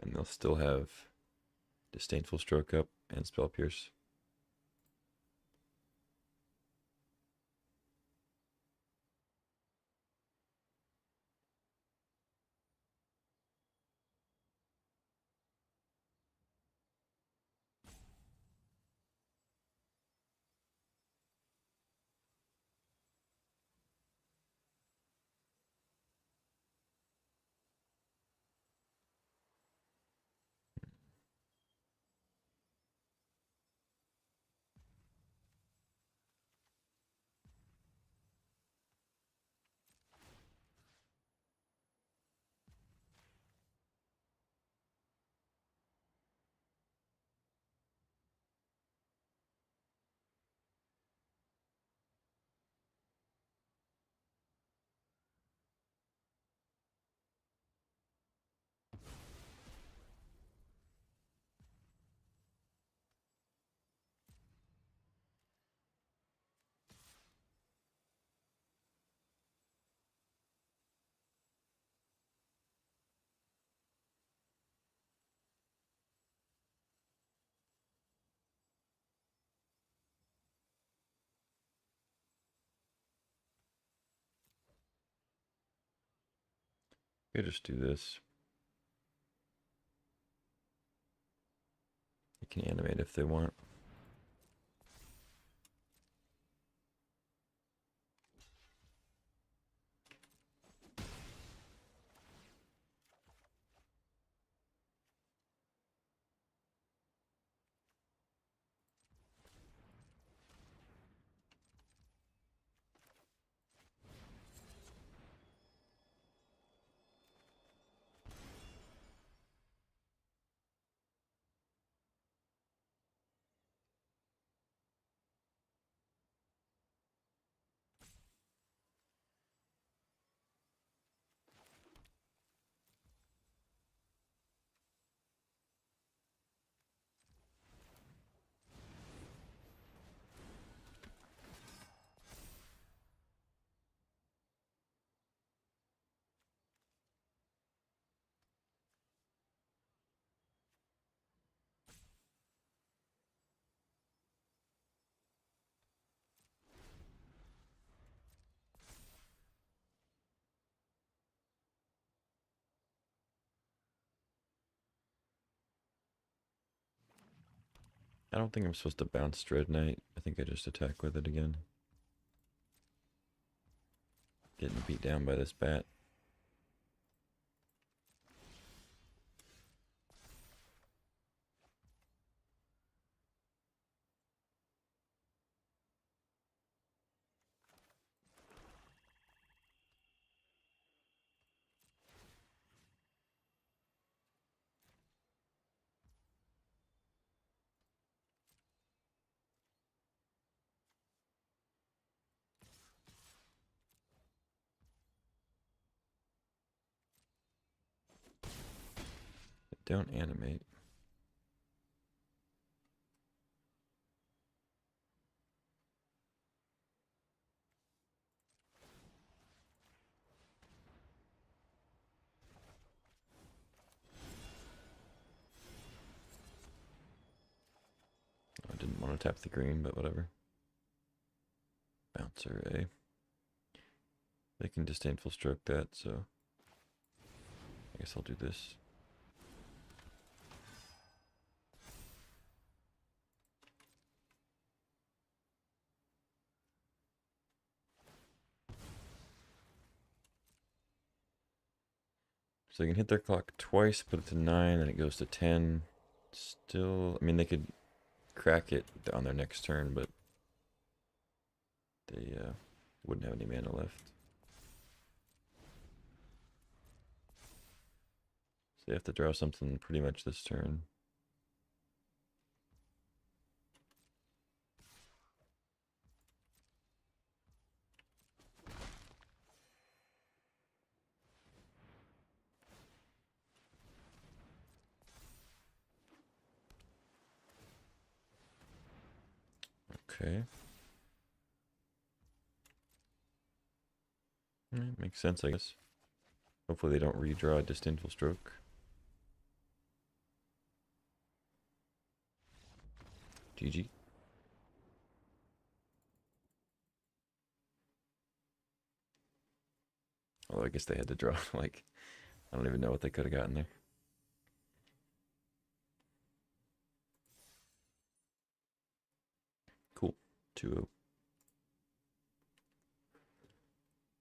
And they'll still have Disdainful Stroke up and Spell Pierce. Could just do this. You can animate if they want. I don't think I'm supposed to bounce Dread Knight. I think I just attack with it again. Getting beat down by this bat. Don't animate. I didn't want to tap the green, but whatever. Bouncer A. They can Disdainful Stroke that, so I guess I'll do this. So they can hit their clock twice, put it to 9, then it goes to 10. Still, I mean, they could crack it on their next turn, but they wouldn't have any mana left. So they have to draw something pretty much this turn. Okay. Makes sense, I guess. Hopefully they don't redraw a Disdainful Stroke. GG. Although I guess they had to draw, like, I don't even know what they could have gotten there. Cool. 2-0.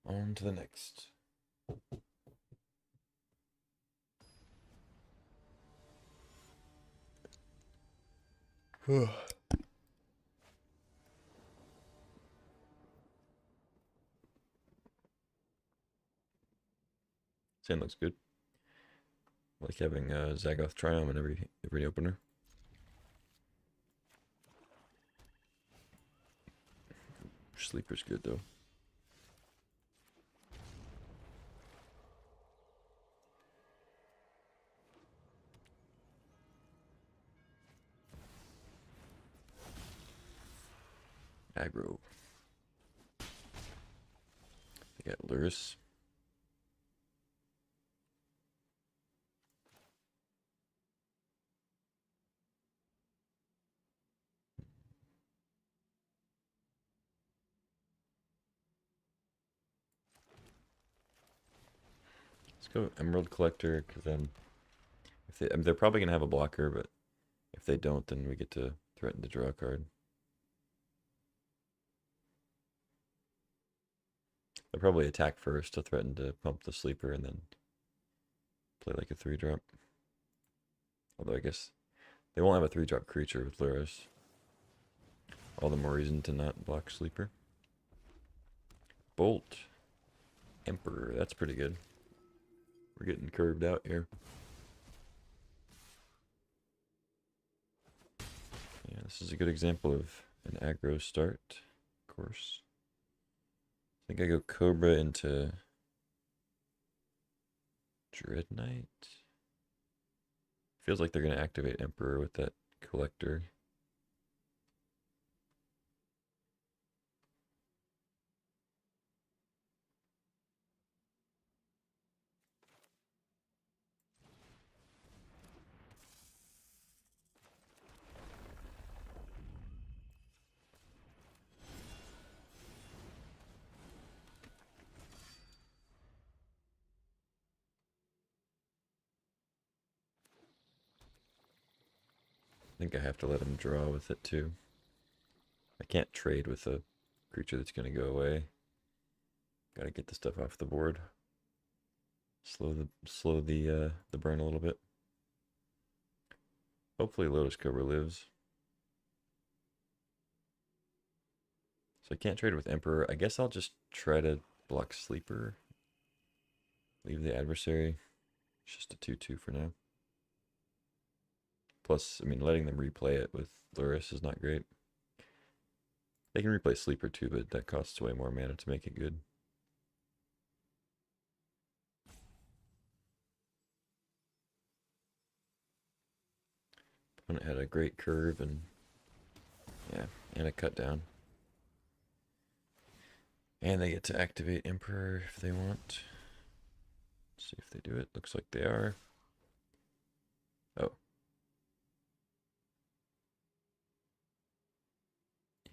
On to the next. Sand looks good. Like having Zagoth Triumph in every opener. Sleeper's good though. Aggro. They got Lurrus. Let's go Emerald Collector, because then if they, I mean, they're probably gonna have a blocker, but if they don't, then we get to threaten to draw a card. They'll probably attack first to threaten to pump the sleeper and then play like a 3-drop. Although I guess they won't have a 3-drop creature with Lurrus. All the more reason to not block sleeper. Bolt. Emperor, that's pretty good. We're getting curved out here. Yeah, this is a good example of an aggro start, of course. I think I go Cobra into Dread Knight. Feels like they're going to activate Emperor with that collector. I think I have to let him draw with it too. I can't trade with a creature that's going to go away. Gotta get the stuff off the board. Slow the burn a little bit. Hopefully Lotus Cobra lives. So I can't trade with Emperor. I guess I'll just try to block Sleeper. Leave the adversary. It's just a 2-2 for now. Plus, I mean, letting them replay it with Lurrus is not great. They can replay Sleeper too, but that costs way more mana to make it good. Opponent had a great curve and a cut down. And they get to activate Emperor if they want. Let's see if they do it. Looks like they are. Oh.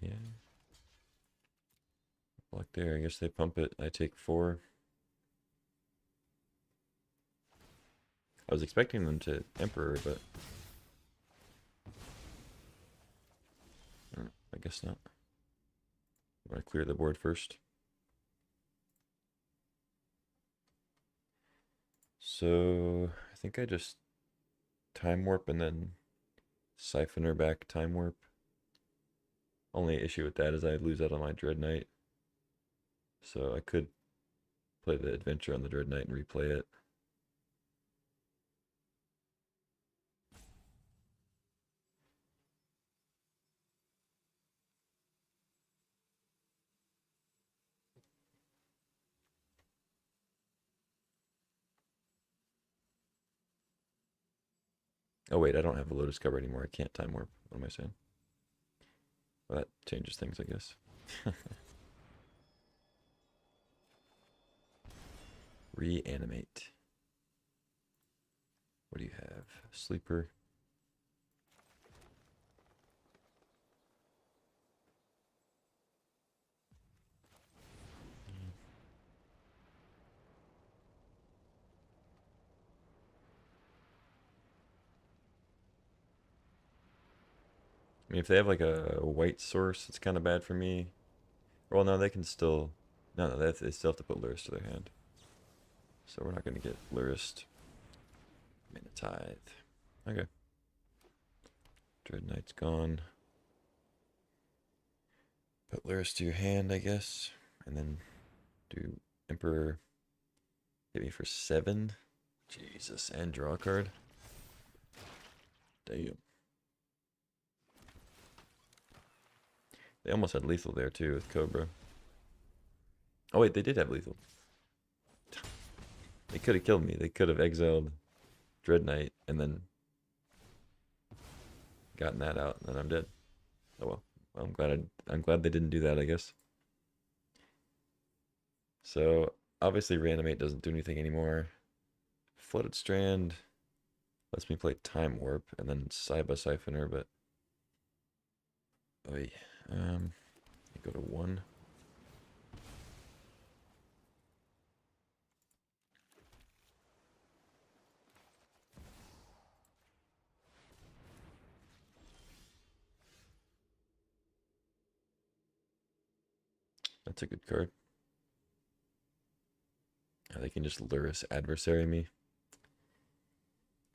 Yeah. Block there. I guess they pump it. I take 4. I was expecting them to Emperor, but I guess not. I'm going to clear the board first. So I think I just Time Warp and then Siphoner back Time Warp. Only issue with that is I lose out on my Dread Knight. So I could play the adventure on the Dread Knight and replay it. Oh wait, I don't have a Lotus Cover anymore. I can't Time Warp. What am I saying? Well, that changes things, I guess. Reanimate. What do you have? Sleeper. I mean, if they have like a white source, it's kind of bad for me. Well, no, they can still. No, they still have to put Lurrus to their hand. So we're not going to get Lurrus. Tithe. Okay. Dread Knight's gone. Put Lurrus to your hand, I guess. And then do Emperor. Hit me for 7. Jesus. And draw a card. Damn. They almost had lethal there too with Cobra. Oh wait, they did have lethal. They could have killed me. They could have exiled Dread Knight and then gotten that out, and then I'm dead. Oh well. I'm glad they didn't do that, I guess. So obviously Reanimate doesn't do anything anymore. Flooded Strand lets me play Time Warp and then Saiba Siphoner, but you go to 1. That's a good card. They can just Lurrus Adversary me.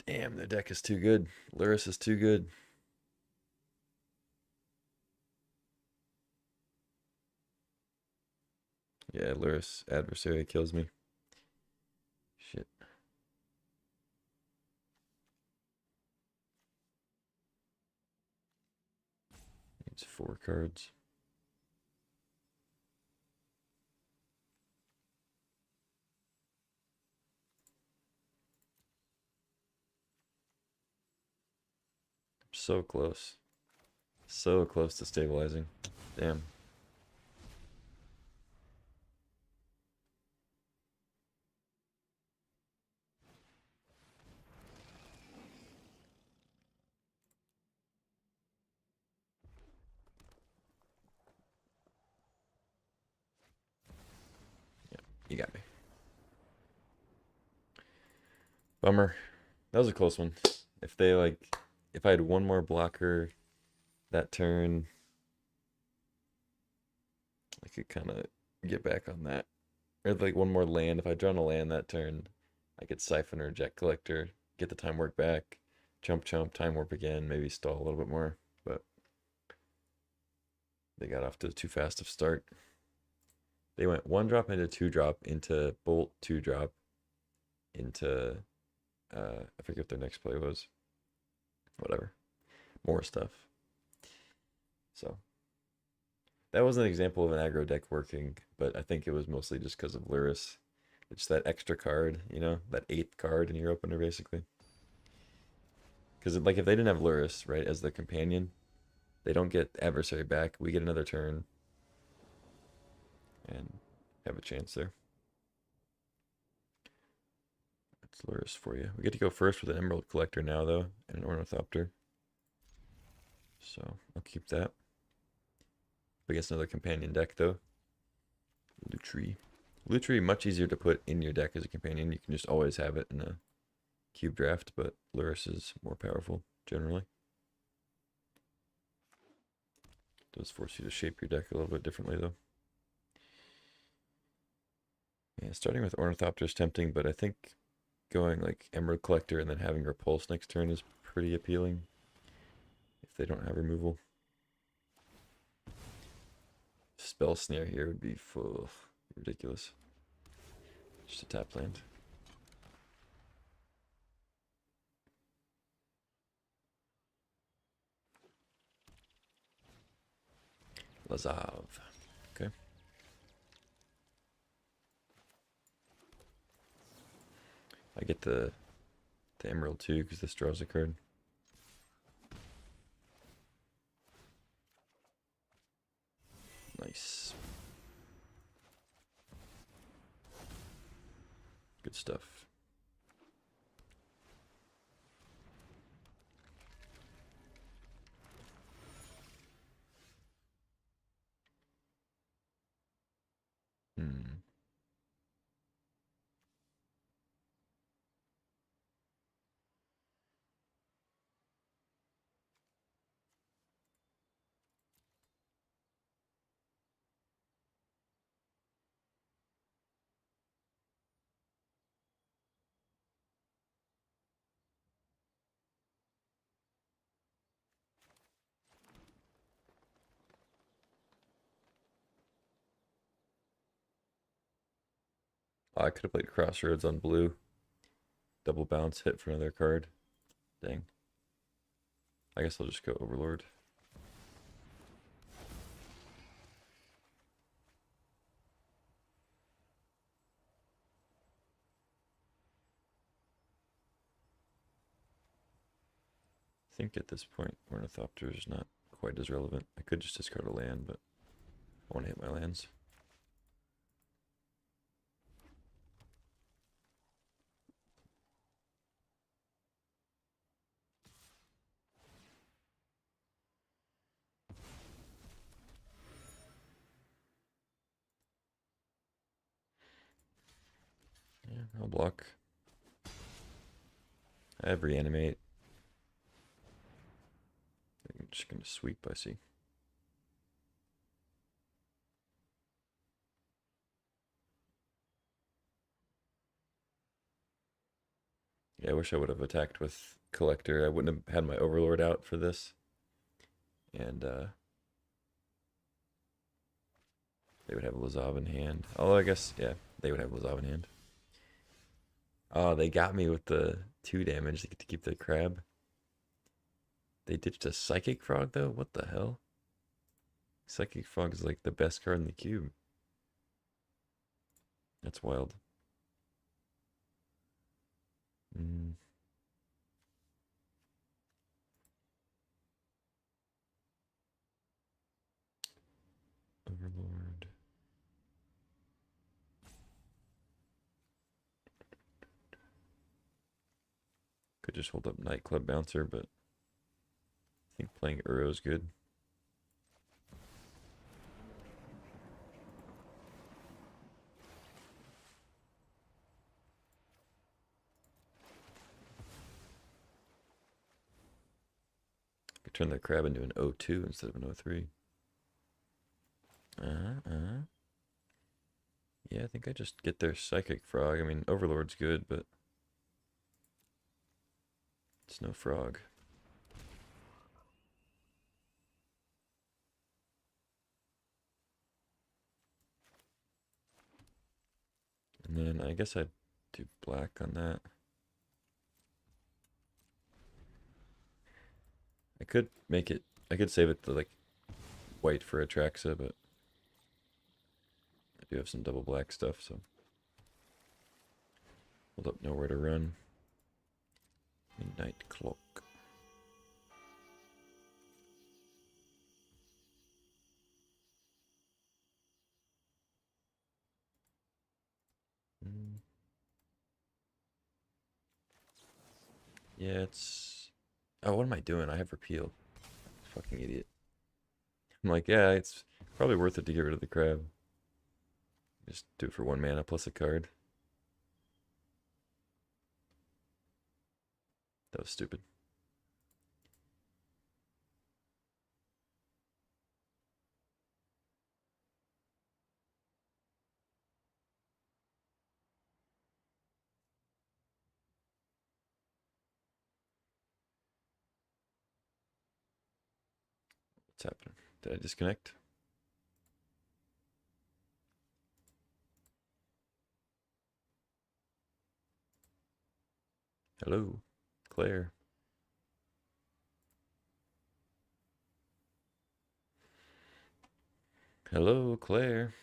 Damn, their deck is too good. Lurrus is too good. Yeah, Lurrus Adversary kills me. Shit. Needs 4 cards. So close. So close to stabilizing. Damn. Yeah, you got me. Bummer. That was a close one. If I had one more blocker that turn, I could kind of get back on that. Or like one more land. If I drawn a land that turn, I could Siphon or Jet Collector, get the time work back, chump, time warp again, maybe stall a little bit more. But they got off to too fast of start. They went 1-drop into 2-drop into Bolt 2-drop into I forget what their next play was. Whatever. More stuff. So that was an example of an aggro deck working, but I think it was mostly just because of Lurrus. It's that extra card, that 8th card in your opener, basically. Because like if they didn't have Lurrus, right, as the companion, they don't get Adversary back. We get another turn and have a chance there. That's Lurrus for you. We get to go first with an Emerald Collector now, though, and an Ornithopter. So I'll keep that. Against another companion deck, though. Lutri. Lutri, much easier to put in your deck as a companion. You can just always have it in a cube draft, but Lurrus is more powerful, generally. Does force you to shape your deck a little bit differently, though. Yeah, starting with Ornithopter is tempting, but I think going like Emerald Collector and then having Repulse next turn is pretty appealing if they don't have removal. Spell Snare here would be full ridiculous. Just a tap land. Lazav. Okay. I get the Emerald too because this draws a card. Good stuff. Hmm. Oh, I could have played Crossroads on blue. Double bounce hit for another card. Dang. I guess I'll just go Overlord. I think at this point, Ornithopter is not quite as relevant. I could just discard a land, but I want to hit my lands. Yeah, I'll block. I have Reanimate. I'm just going to sweep, I see. Yeah, I wish I would have attacked with Collector. I wouldn't have had my Overlord out for this. And they would have Lazav in hand. Although I guess, yeah, they would have Lazav in hand. Oh, they got me with the 2 damage. They get to keep the crab. They ditched a Psychic Frog, though? What the hell? Psychic Frog is like the best card in the cube. That's wild. Mm. Overlord. Could just hold up Nightclub Bouncer, but I think playing Uro is good. Could turn the crab into an 0-2 instead of an 0-3. Yeah, I think I just get their Psychic Frog. I mean, Overlord's good, but it's no frog. And then I guess I'd do black on that. I could make it, I could save it to like white for Atraxa, but I do have some double black stuff, so hold up nowhere to run. Midnight Clock. Yeah, it's... Oh, what am I doing? I have repeal. Fucking idiot. I'm like, yeah, it's probably worth it to get rid of the crab. Just do it for 1 mana plus a card. That was stupid. What's happening? Did I disconnect? Hello, Claire. Hello, Claire.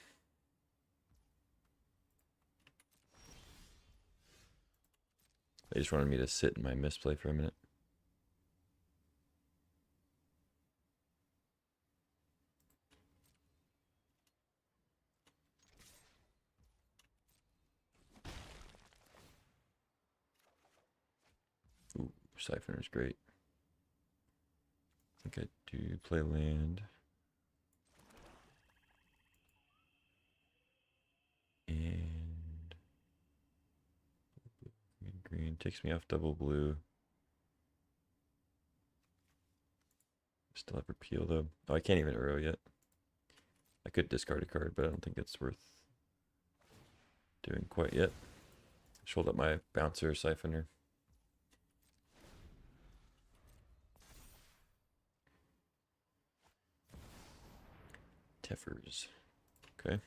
They just wanted me to sit in my misplay for a minute. Siphoner's great. I think I do play land. And green takes me off double blue. Still have repeal though. Oh, I can't even arrow yet. I could discard a card, but I don't think it's worth doing quite yet. Just hold up my bouncer siphoner. Teffers. Okay.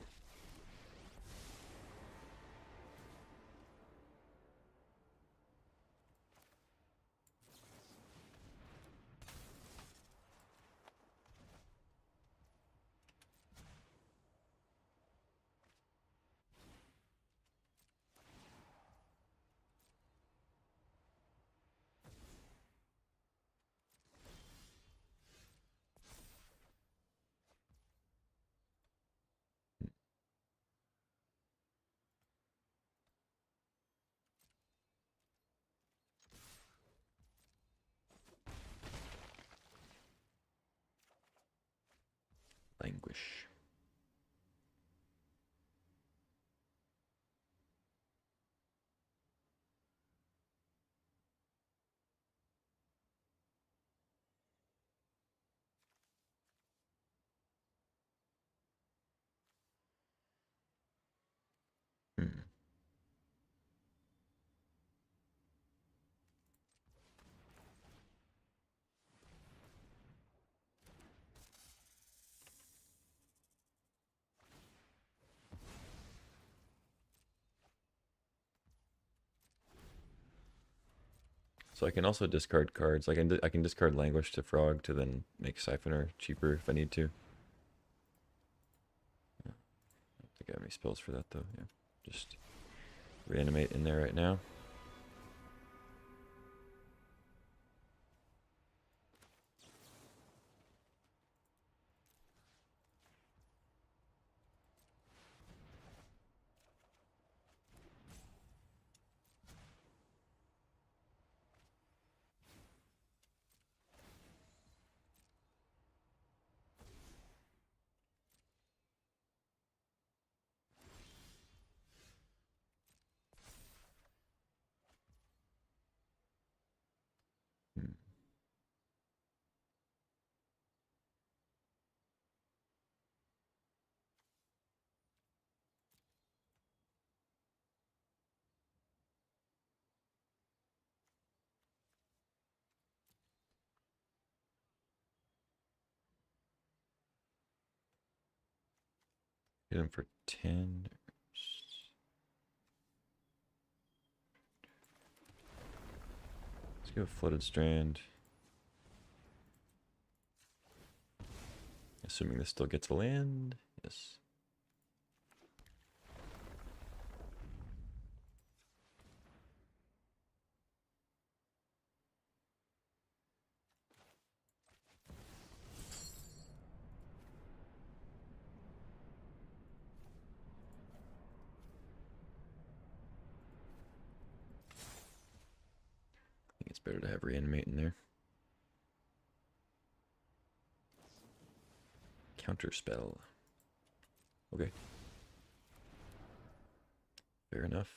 Languish. Hmm. So I can also discard cards. I can discard Languish to Frog to then make Siphoner cheaper if I need to. I don't think I have any spells for that though. Yeah, just reanimate in there right now. Hmm. Get him for 10. Let's go Flooded Strand. Assuming this still gets a land. Yes. I think it's better to have Reanimate in there. Counter spell. Okay. Fair enough.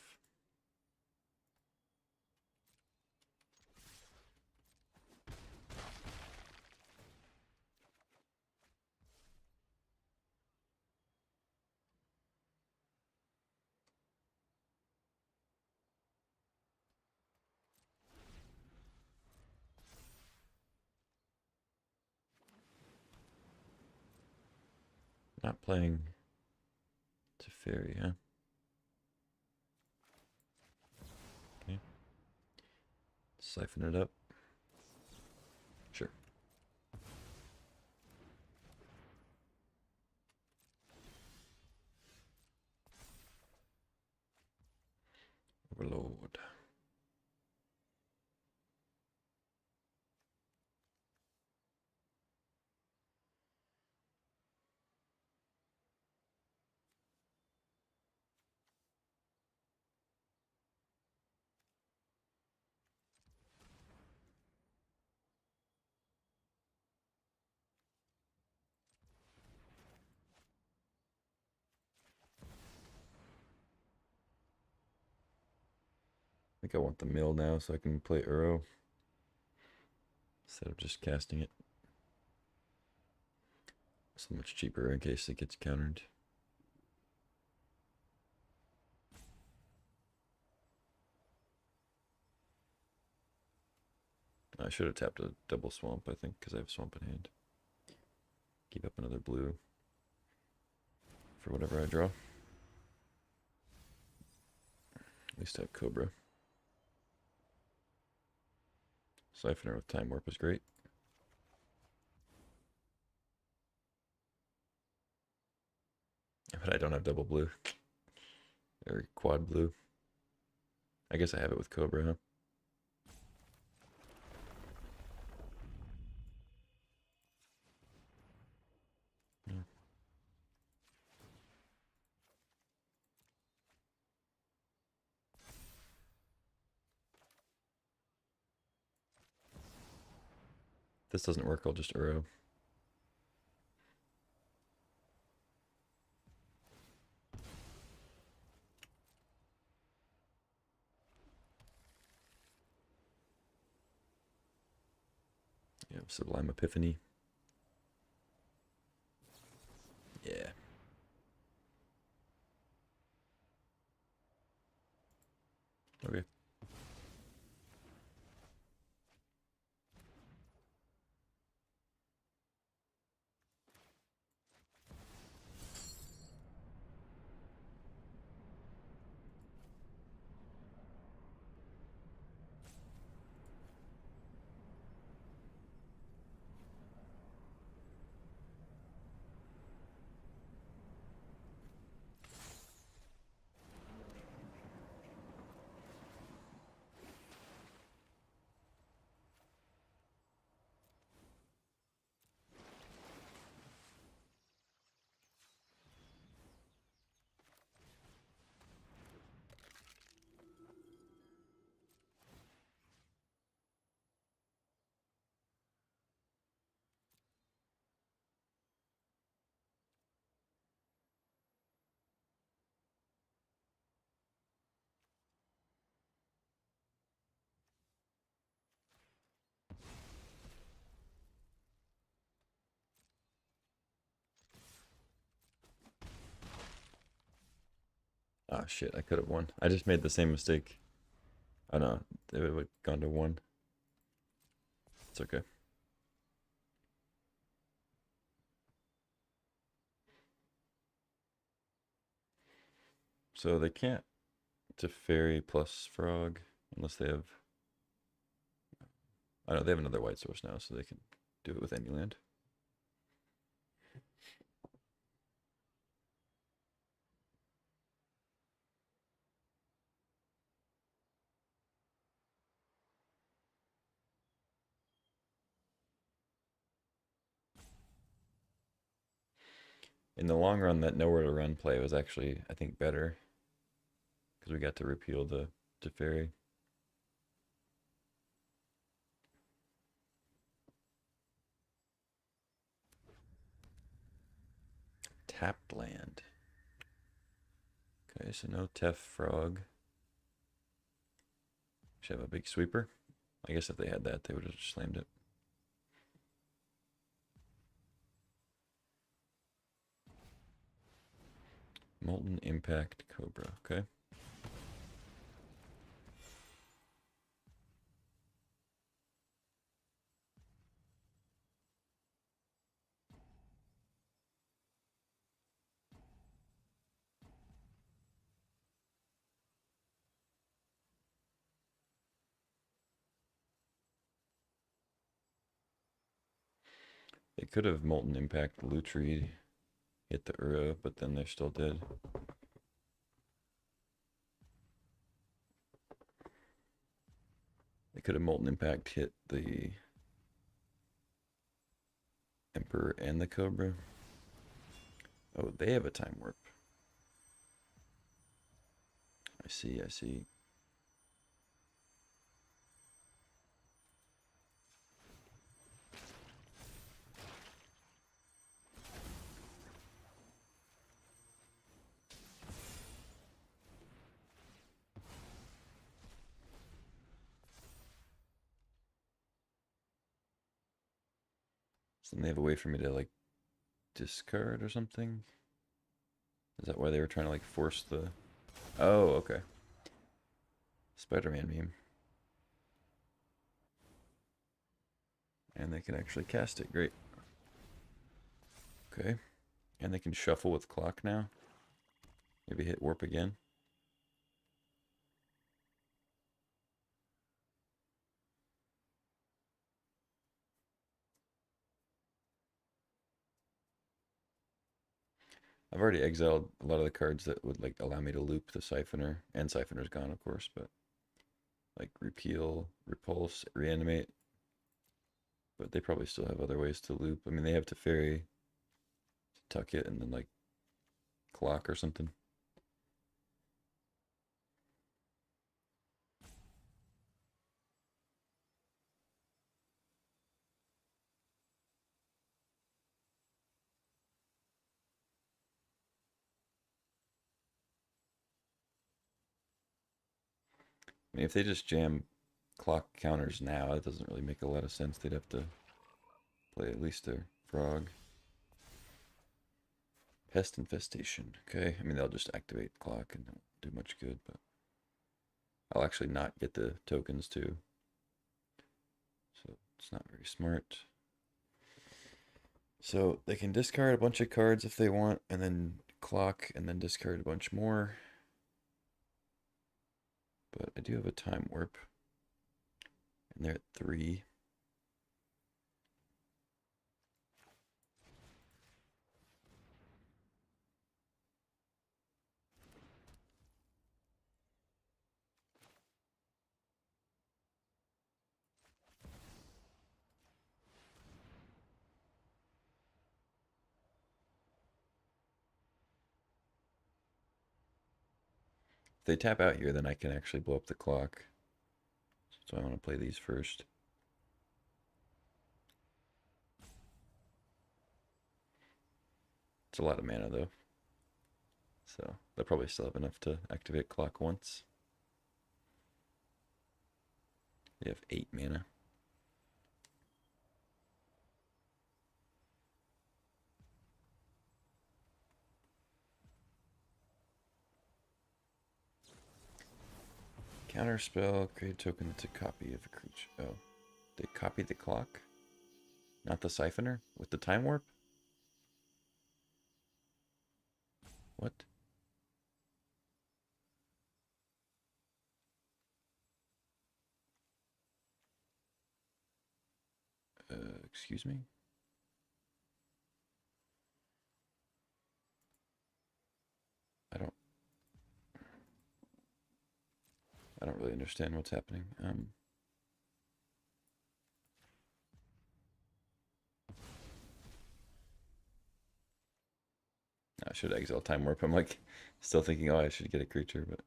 Not playing Teferi, huh? Okay. Siphon it up. Sure. Overload. I think I want the mill now so I can play Uro instead of just casting it. So much cheaper in case it gets countered. I should have tapped a double swamp, I think, because I have swamp in hand. Keep up another blue for whatever I draw. At least I have Cobra. Siphoner with Time Warp is great. But I don't have double blue. Or quad blue. I guess I have it with Cobra, huh? Yeah. If this doesn't work, I'll just Uro. Yeah, Sublime Epiphany. Yeah. Okay. Ah, shit, I could have won. I just made the same mistake. Oh no, it would have gone to 1. It's okay. So they can't Teferi plus Frog unless they have... I know they have another white source now, so they can do it with any land. In the long run, that Nowhere to Run play was actually, I think, better because we got to repeal the Teferi. Tapped land. Okay, so no Tef Frog. Should have a big sweeper. I guess if they had that, they would have just slammed it. Molten Impact Cobra, okay. They could have Molten Impact Lutri, hit the Uro, but then they're still dead. They could have Molten Impact hit the Emperor and the Cobra. Oh, they have a Time Warp. I see, I see. So then they have a way for me to like discard or something. Is that why they were trying to like force the... Oh, okay. Spider-Man meme. And they can actually cast it. Great. Okay. And they can shuffle with clock now. Maybe hit warp again. I've already exiled a lot of the cards that would like allow me to loop the Siphoner. And Siphoner's gone, of course, but like repeal, repulse, reanimate. But they probably still have other ways to loop. I mean, they have Teferi to tuck it and then like clock or something. I mean, if they just jam clock counters now, that doesn't really make a lot of sense. They'd have to play at least a frog. Pest infestation. Okay, I mean, they'll just activate clock and don't do much good, but I'll actually not get the tokens too. So it's not very smart. So they can discard a bunch of cards if they want, and then clock, and then discard a bunch more. But I do have a time warp. And they're at 3. If they tap out here, then I can actually blow up the clock. So I want to play these first. It's a lot of mana though. So they'll probably still have enough to activate clock once. They have 8 mana. Counter spell, create a token to copy of a creature. Oh, they copy the clock? Not the Siphoner? With the time warp? What? Excuse me? I don't I don't really understand what's happening. I should exile time warp. I'm like still thinking, oh, I should get a creature, but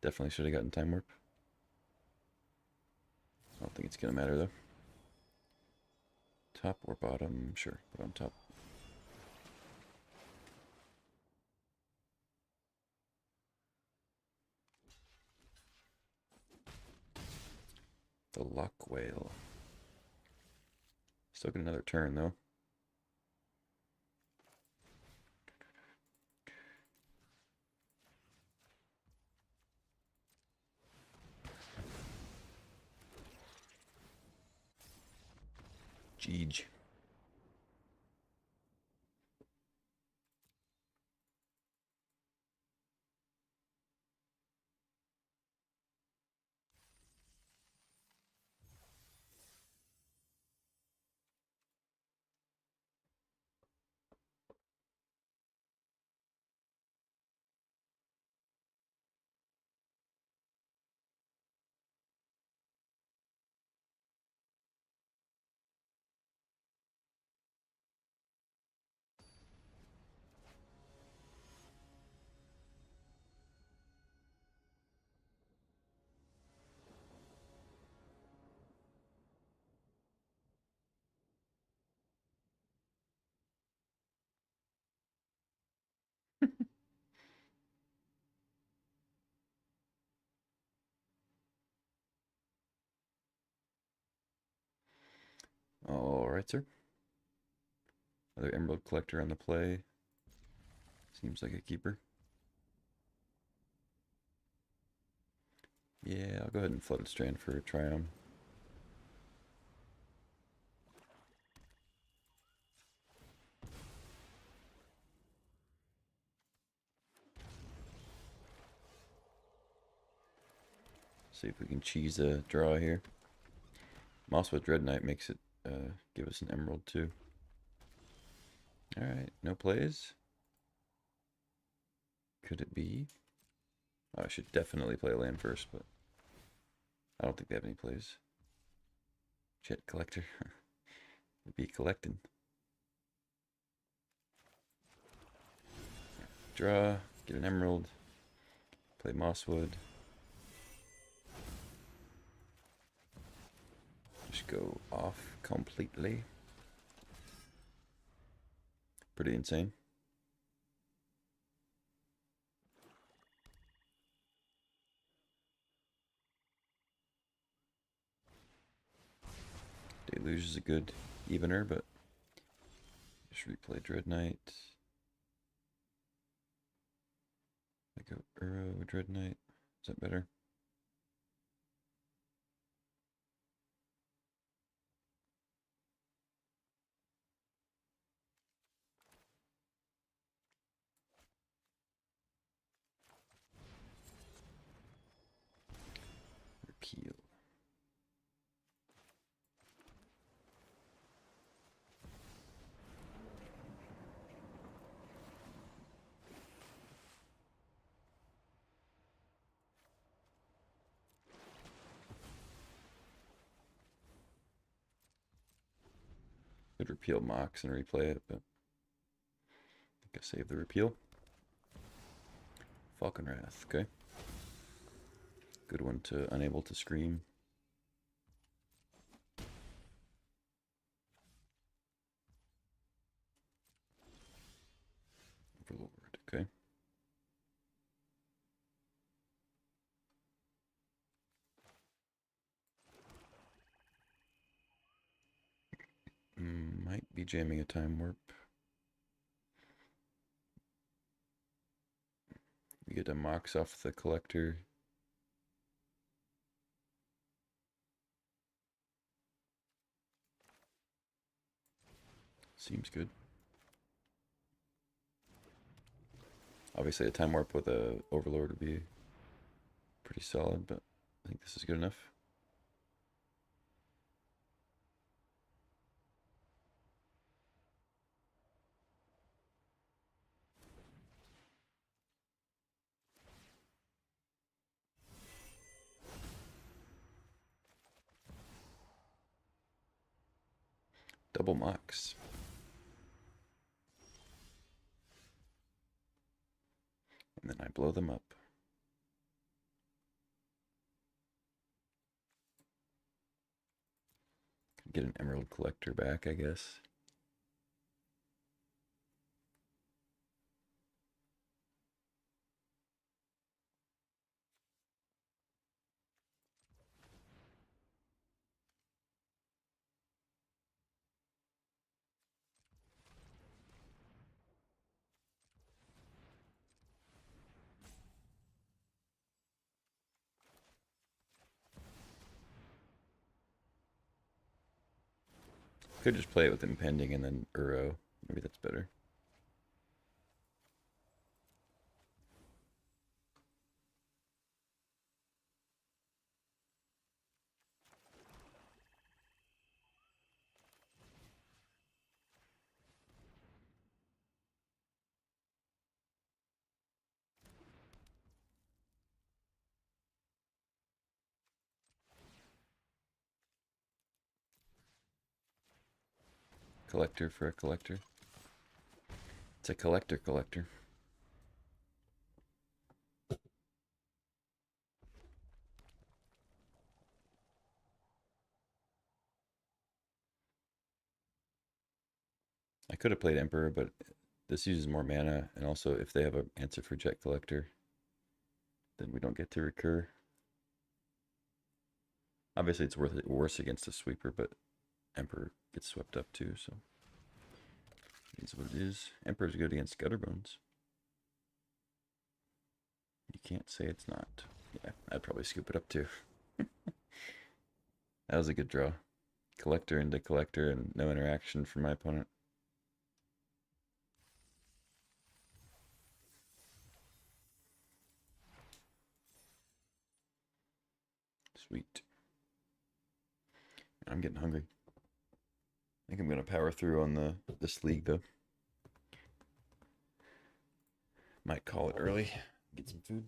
definitely should have gotten time warp. I don't think it's gonna matter though. Top or bottom? Sure, put on top. The Lock Whale. Still get another turn though. Jeej. All right, sir. Another Emerald Collector on the play. Seems like a keeper. Yeah, I'll go ahead and Flooded Strand for Triumph. See if we can cheese a draw here. Mosswood Dread Knight makes it give us an emerald too. Alright, no plays. Could it be? Oh, I should definitely play a land first, but I don't think they have any plays. Jet Collector. Would be collecting. Draw, get an emerald, play Mosswood. Just go off completely. Pretty insane. Deluge is a good evener, but just replay Dread Knight. I go Uro, Dread Knight. Is that better? Repeal. Could repeal Mox and replay it, but I think I save the repeal. Falcon Wrath, okay. Good one to Unable to Scream. Overlord, okay. Might be jamming a Time Warp. You get a Mox off the Collector. Seems good. Obviously, a Time Warp with a Overlord would be pretty solid, but I think this is good enough. Double Mox. And then I blow them up. Get an Emerald Collector back, I guess. Could just play it with Impending and then Uro. Maybe that's better. Collector for a collector. It's a collector. I could have played Emperor, but this uses more mana, and also if they have an answer for Jet Collector, then we don't get to recur. Obviously, it's worse against a sweeper, but Emperor gets swept up too, so. Is what it is. Emperor's good against Gutterbones. You can't say it's not. Yeah, I'd probably scoop it up too. That was a good draw. Collector into collector and no interaction from my opponent. Sweet. I'm getting hungry. I think I'm gonna power through on this league though. Might call it early. Get some food.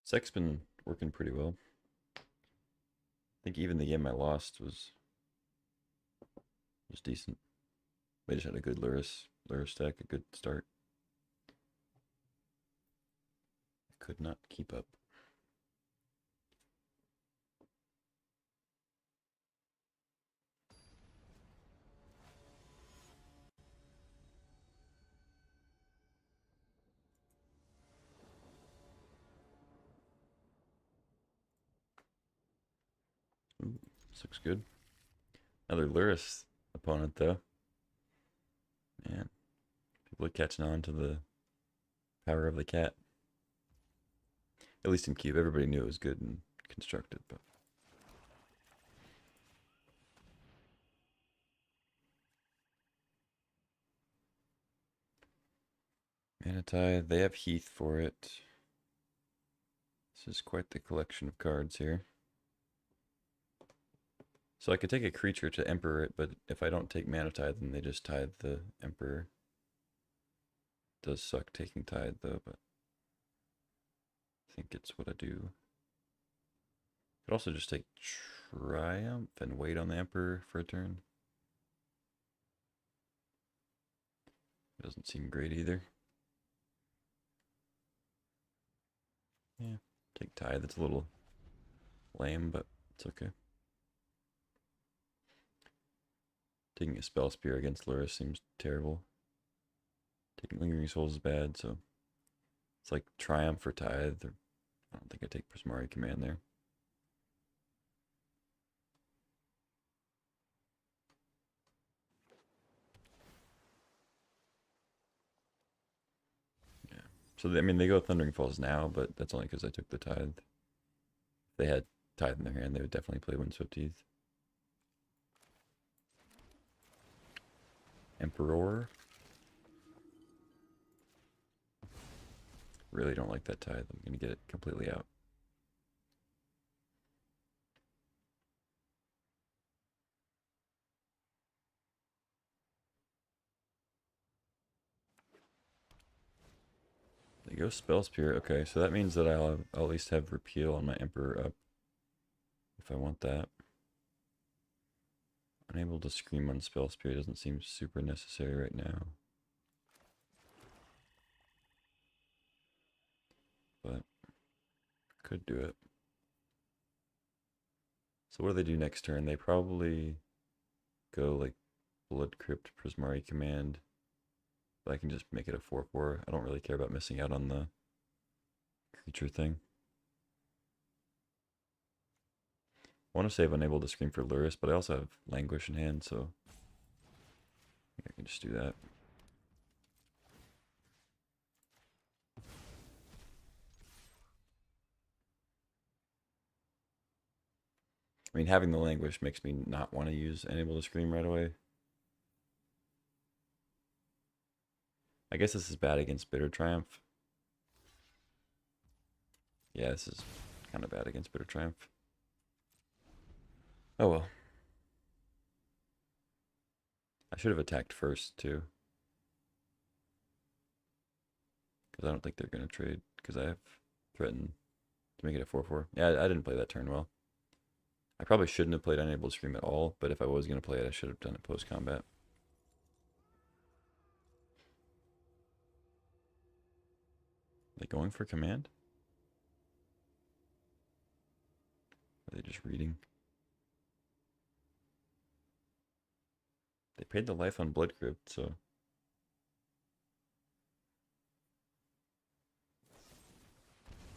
Sec's been working pretty well. I think even the game I lost was decent. They just had a good Lurrus deck, a good start. Could not keep up. Ooh, this looks good. Another Lurrus opponent though. Man, people are catching on to the power of the cat. At least in Cube, everybody knew it was good and constructed, but Manatee, they have Heath for it. This is quite the collection of cards here. So I could take a creature to Emperor it, but if I don't take Manatee, then they just tithe the Emperor. It does suck taking tithe though, but I think it's what I do. Could also just take Triumph and wait on the Emperor for a turn. Doesn't seem great either. Yeah, take Tithe. That's a little lame, but it's okay. Taking a Spell Spear against Lurrus seems terrible. Taking Lingering Souls is bad, so it's like Triumph or Tithe. Or I don't think I take Prismari Command there. Yeah. So I mean, they go Thundering Falls now, but that's only because I took the Tithe. If they had Tithe in their hand, they would definitely play Windswept Heath. Emperor. Really don't like that Tithe. I'm gonna get it completely out. They go Spell Spear. Okay, so that means that I'll at least have Repeal on my Emperor up if I want that. Unable to Scream on Spell Spear doesn't seem super necessary right now. But could do it. So what do they do next turn? They probably go like Blood Crypt, Prismari Command. But I can just make it a 4/4. I don't really care about missing out on the creature thing. I want to save Unable to Scream for Lurrus, but I also have Languish in hand, so I can just do that. I mean, having the Languish makes me not want to use Unable to Scream right away. I guess this is bad against Bitter Triumph. Yeah, this is kind of bad against Bitter Triumph. Oh well. I should have attacked first, too. Because I don't think they're going to trade. Because I have threatened to make it a 4-4. Yeah, I didn't play that turn well. I probably shouldn't have played Unable to Scream at all, but if I was going to play it, I should have done it post-combat. Are they going for command? Are they just reading? They paid the life on Blood Crypt, so...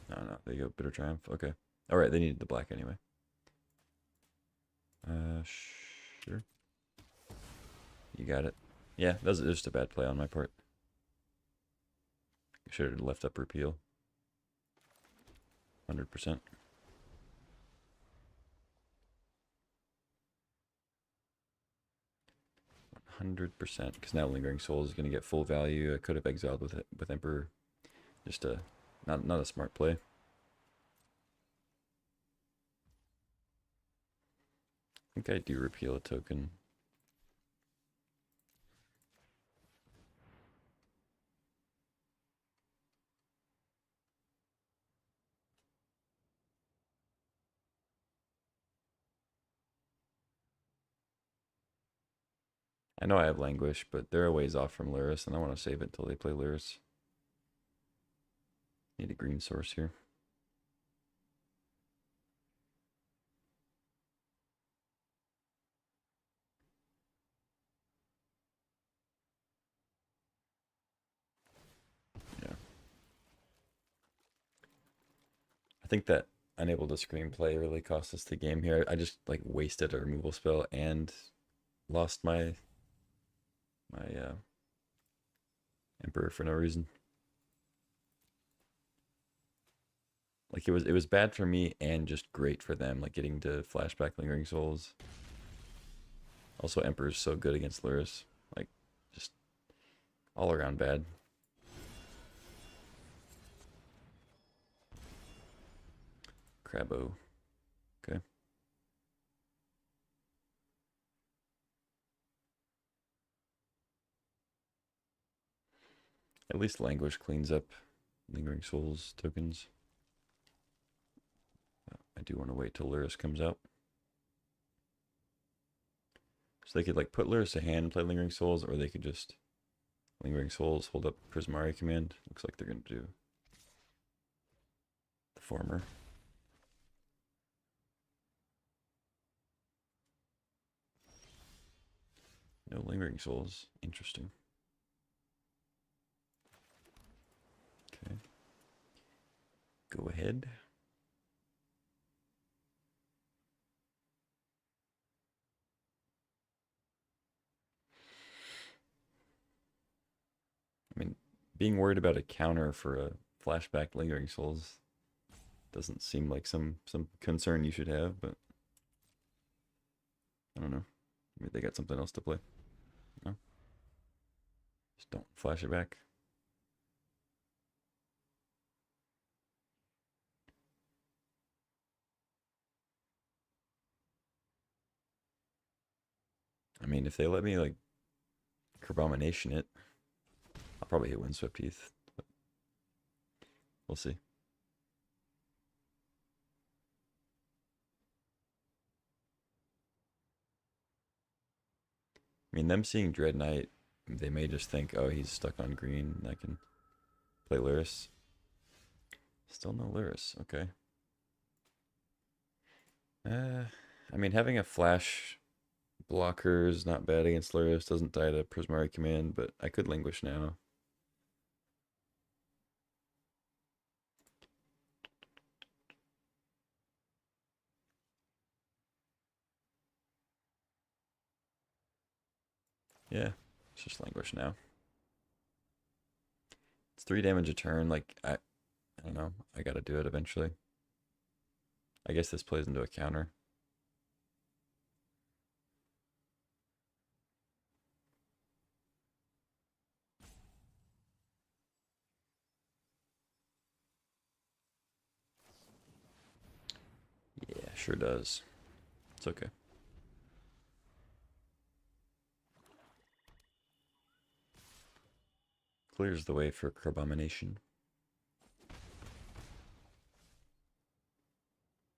No, they go Bitter Triumph. Okay. Alright, they needed the black anyway. Sure. You got it. Yeah, that was just a bad play on my part. I should have left up repeal. 100%. 100%. Because now Lingering Souls is going to get full value. I could have exiled with Emperor. Just not a smart play. I think I do repeal a token. I know I have Languish, but they're a ways off from Lyris, and I want to save it until they play Lyris. Need a green source here. Yeah. I think that Unable to Scream play really cost us the game here. I just like wasted a removal spell and lost my Emperor for no reason. Like it was bad for me and just great for them, like getting to flashback Lingering Souls. Also, Emperor's so good against Lyris. Like, just all around bad. Crabbo. Okay. At least Languish cleans up Lingering Souls tokens. I do want to wait till Lyris comes out. So they could like put Lyris to hand, play Lingering Souls, or they could just Lingering Souls, hold up Prismari command. Looks like they're going to do the former. No Lingering Souls. Interesting. Okay. Go ahead. I mean, being worried about a counter for a flashback Lingering Souls doesn't seem like some concern you should have, but I don't know. Maybe they got something else to play. No? Just don't flash it back. I mean, if they let me, like, Carbomination it, I'll probably hit Windswept Heath. But we'll see. I mean, them seeing Dread Knight, they may just think, oh, he's stuck on green, and I can play Lyris. Still no Lyris, okay. I mean, having a flash blocker is not bad against Lyris. Doesn't die to Prismari command, but I could Languish now. Yeah, it's just Languish now. It's 3 damage a turn. Like, I don't know. I gotta do it eventually. I guess this plays into a counter. Yeah, sure does. It's okay. clears the way for Carbomination.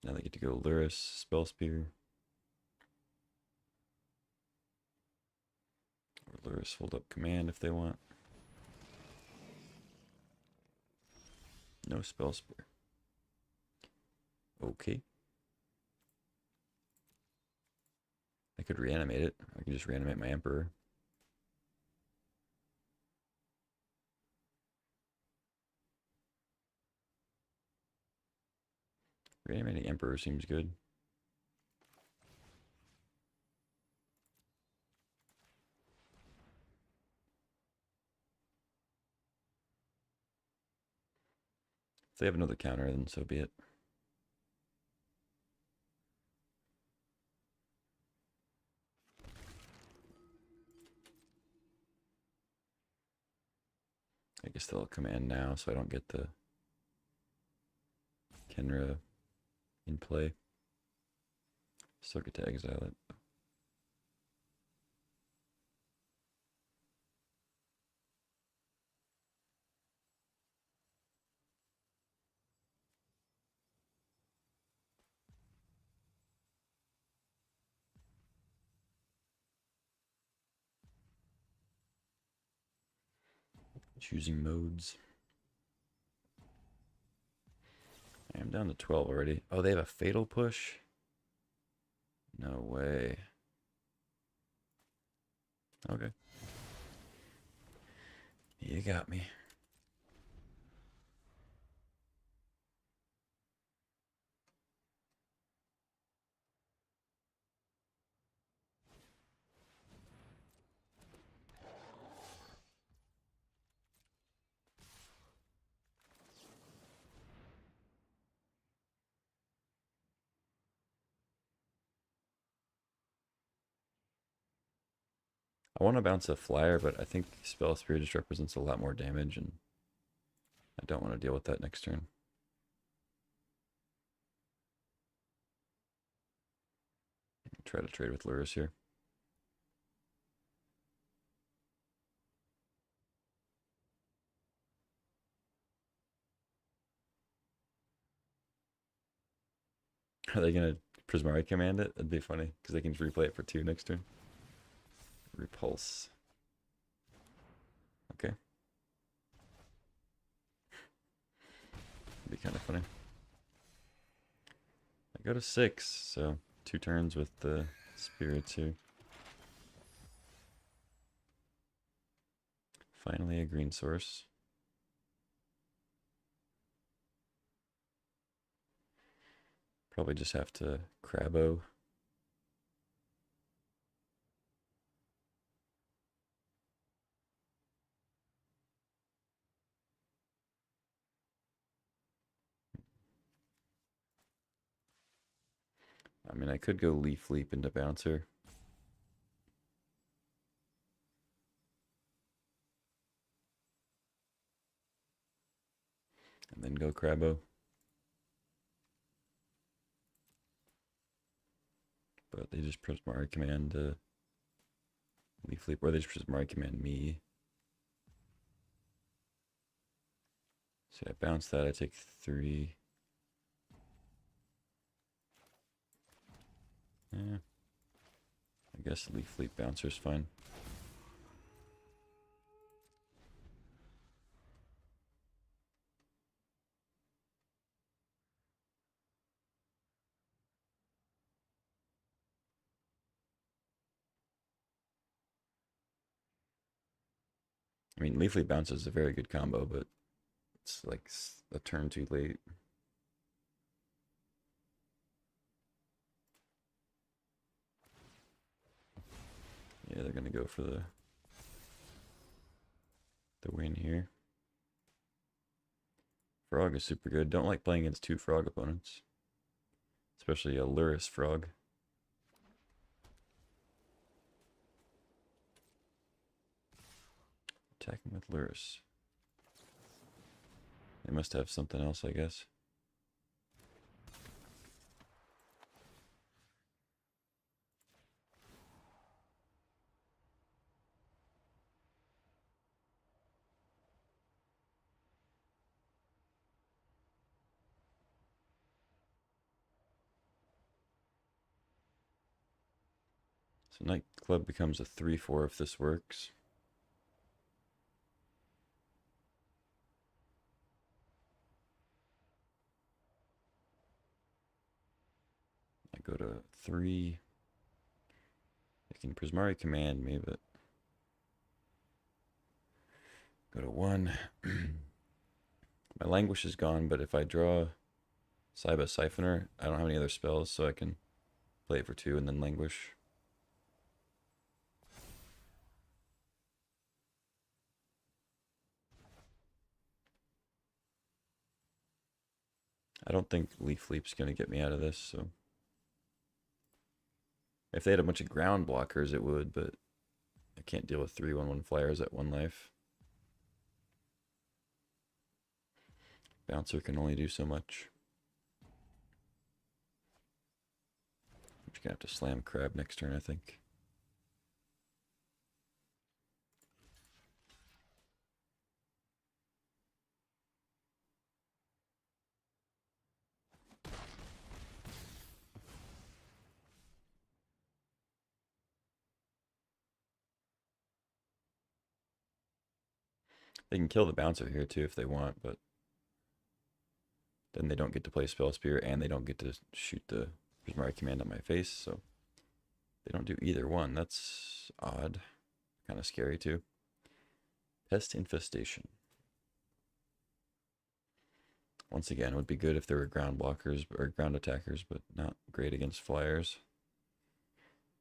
Now they get to go Lurrus, Spell Spear. Or Lurrus hold up command if they want. No Spell Spear. Okay. I could reanimate it. I could just reanimate my Emperor. Reanimating Emperor seems good. If they have another counter, then so be it. I guess they'll command now, so I don't get the Kenra in play. Still get to exile it. Choosing modes. I am down to 12 already. Oh, they have a fatal push? No way. Okay. You got me. I want to bounce a flyer, but I think Spell Spear just represents a lot more damage, and I don't want to deal with that next turn. Try to trade with Lurrus here. Are they going to Prismari command it? That'd be funny, because they can just replay it for 2 next turn. Repulse. Okay. That'd be kind of funny. I go to 6, so 2 turns with the spirits here. Finally a green source. Probably just have to Crabbo. I mean, I could go Leaf Leap into Bouncer. And then go Crabbo. But they just Prismari command Leaf Leap, or they just Prismari command me. So I bounce that, I take 3. Yeah. I guess Leaf Leap Bouncer's fine. I mean, Leaf Leap Bouncer is a very good combo, but it's like a turn too late. Yeah, they're gonna go for the win here. Frog is super good. Don't like playing against 2 frog opponents, especially a Lurrus frog. Attacking with Lurrus. They must have something else, I guess. So Nightclub becomes a 3/4 if this works. I go to 3. They can Prismari command me, but go to 1. My Languish is gone, but if I draw Saiba Siphoner, I don't have any other spells, so I can play it for 2 and then Languish. I don't think Leaf Leap's going to get me out of this, so... If they had a bunch of ground blockers, it would, but I can't deal with 3/1/1 flyers at 1 life. Bouncer can only do so much. I'm just going to have to slam Crab next turn, I think. They can kill the Bouncer here too if they want, but then they don't get to play Spell Spear and they don't get to shoot the Prismari command on my face, so they don't do either one. That's odd. Kind of scary too. Pest Infestation. Once again, it would be good if there were ground blockers or ground attackers, but not great against flyers.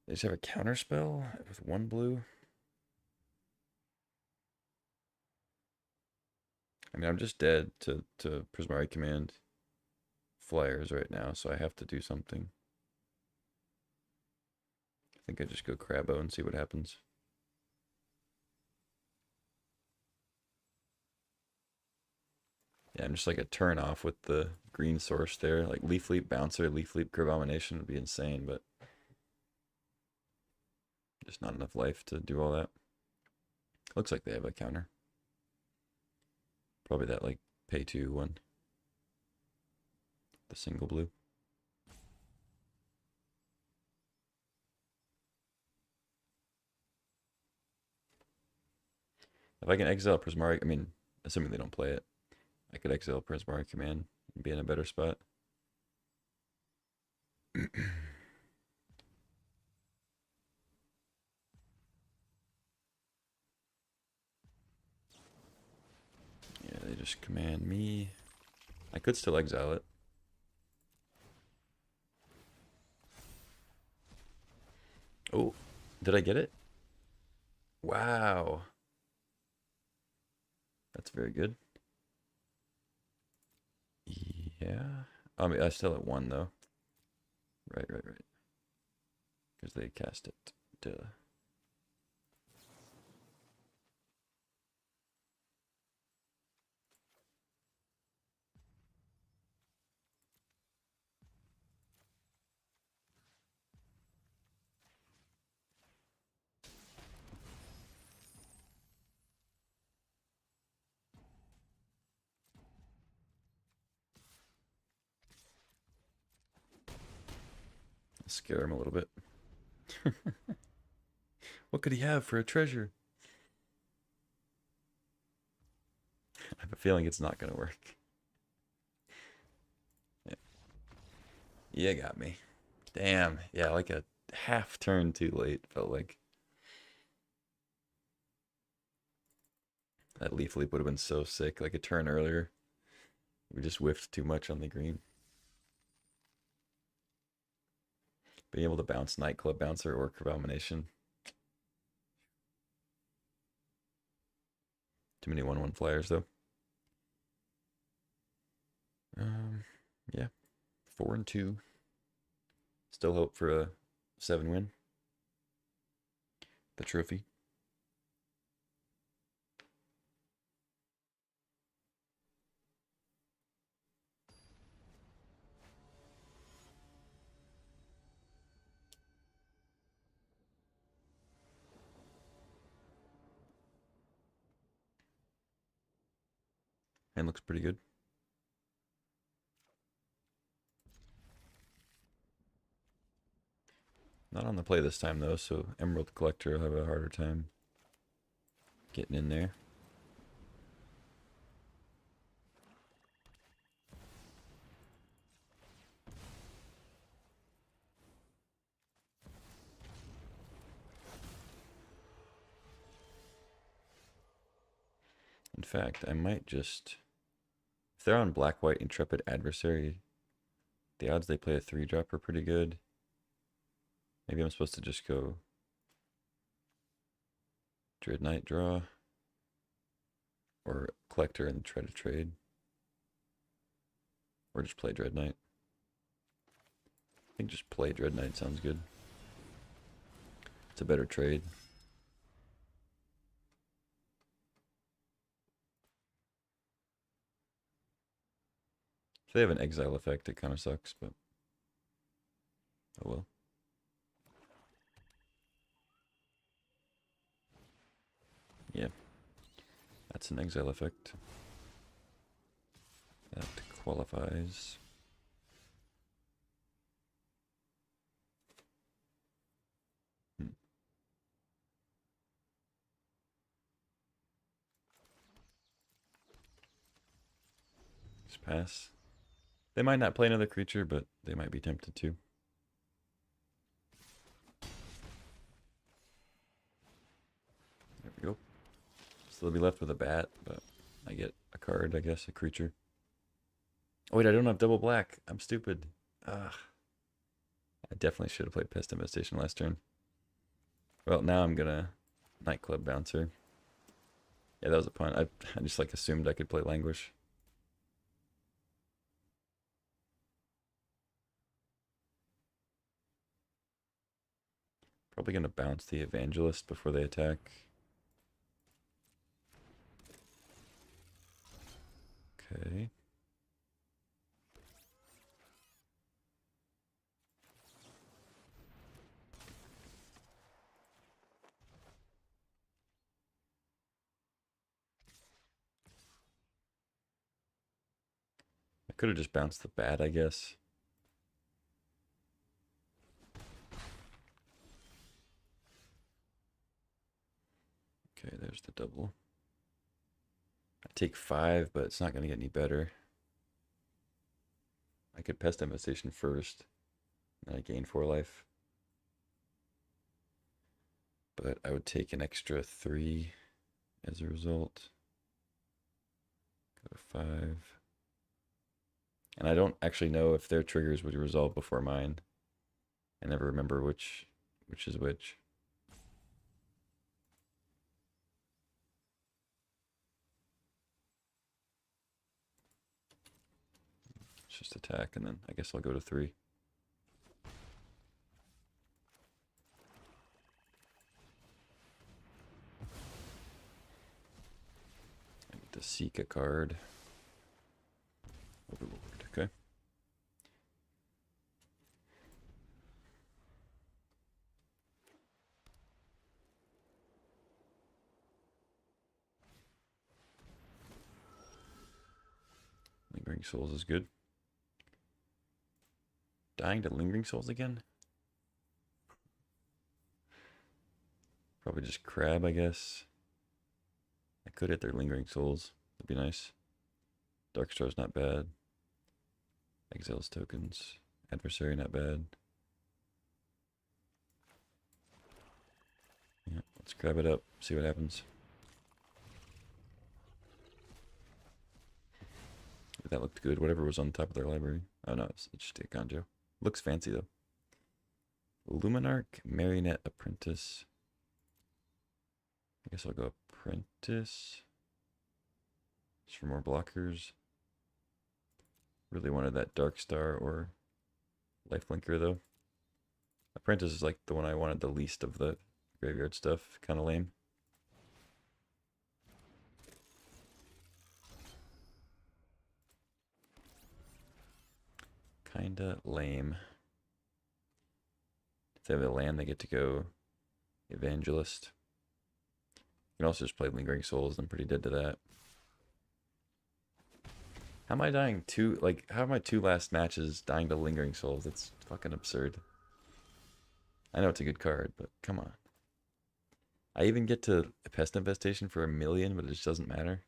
They just have a counter spell with 1 blue. I mean, I'm just dead to Prismari command flyers right now, so I have to do something. I think I just go Crabbo and see what happens. Yeah, I'm just like a turn off with the green source there. Like Leaf Leap Bouncer, Leaf Leap Curvomination would be insane, but just not enough life to do all that. Looks like they have a counter. Probably that like pay 2 one. The single blue. If I can exile Prismari, I mean, assuming they don't play it, I could exile Prismari command and be in a better spot. Yeah, they just command me. I could still exile it. Oh, did I get it? Wow. That's very good. Yeah. I mean, I still at 1 though. Right. Because they cast it. Duh. Scare him a little bit. What could he have for a treasure? I have a feeling it's not going to work. Yeah, got me. Damn. Yeah, like a half turn too late, felt like. That Leaf Leap would have been so sick, like a turn earlier. We just whiffed too much on the green. Being able to bounce Nightclub Bouncer or Curvomination. Too many 1/1 flyers though. Yeah. 4-2. Still hope for a 7 win. The trophy. And looks pretty good. Not on the play this time though, so Emerald Collector will have a harder time getting in there. In fact, I might just... If they're on black-white Intrepid Adversary, the odds they play a 3-drop are pretty good. Maybe I'm supposed to just go Dread Knight draw. Or Collector and try to trade. Or just play Dread Knight. I think just play Dread Knight sounds good. It's a better trade. If they have an exile effect, it kind of sucks, but oh well. Yeah, that's an exile effect. That qualifies. Just pass. They might not play another creature, but they might be tempted to. There we go. So they'll be left with a bat, but I get a card, I guess, a creature. Oh wait, I don't have double black. I'm stupid. Ugh. I definitely should have played Pest Infestation last turn. Well, now I'm gonna Nightclub Bouncer. Yeah, that was a pun. I just like assumed I could play Languish. Probably gonna bounce the Evangelist before they attack. Okay. I could have just bounced the bat, I guess. Okay, there's the double. I take 5, but it's not going to get any better. I could Pest Infestation first, and I gain 4 life. But I would take an extra 3 as a result. Go to 5. And I don't actually know if their triggers would resolve before mine. I never remember which is which. It's just attack, and then I guess I'll go to 3. I get to seek a card. Overlord, okay. Lingering Souls is good. Dying to Lingering Souls again? Probably just Crab, I guess. I could hit their Lingering Souls. That'd be nice. Darkstar's not bad. Exiles tokens. Adversary not bad. Yeah, let's grab it up, see what happens. That looked good. Whatever was on top of their library. Oh no, it's just a Ganjo. Looks fancy though. Luminarch, Marionette Apprentice. I guess I'll go Apprentice. Just for more blockers. Really wanted that Darkstar or Lifelinker though. Apprentice is like the one I wanted the least of the graveyard stuff. Kind of lame. Kinda lame. If they have a land, they get to go Evangelist. You can also just play Lingering Souls. I'm pretty dead to that. How am I dying how are my 2 last matches dying to Lingering Souls? That's fucking absurd. I know it's a good card, but come on. I even get to a Pest Infestation for 1,000,000, but it just doesn't matter.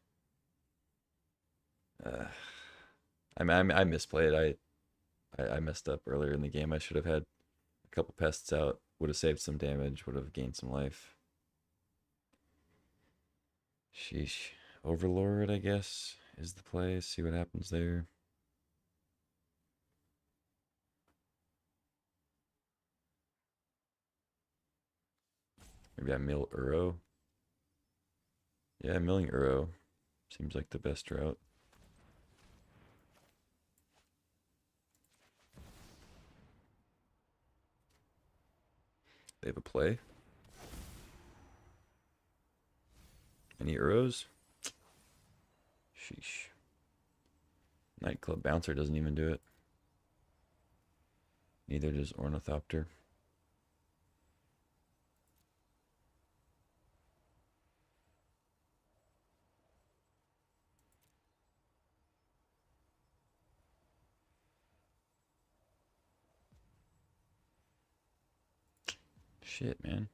Uh, I misplayed. I messed up earlier in the game. I should have had a couple pests out. Would have saved some damage. Would have gained some life. Sheesh. Overlord, I guess, is the play. See what happens there. Maybe I mill Uro. Yeah, milling Uro seems like the best route. They have a play. Any Uros? Sheesh. Nightclub Bouncer doesn't even do it. Neither does Ornithopter. Shit, man.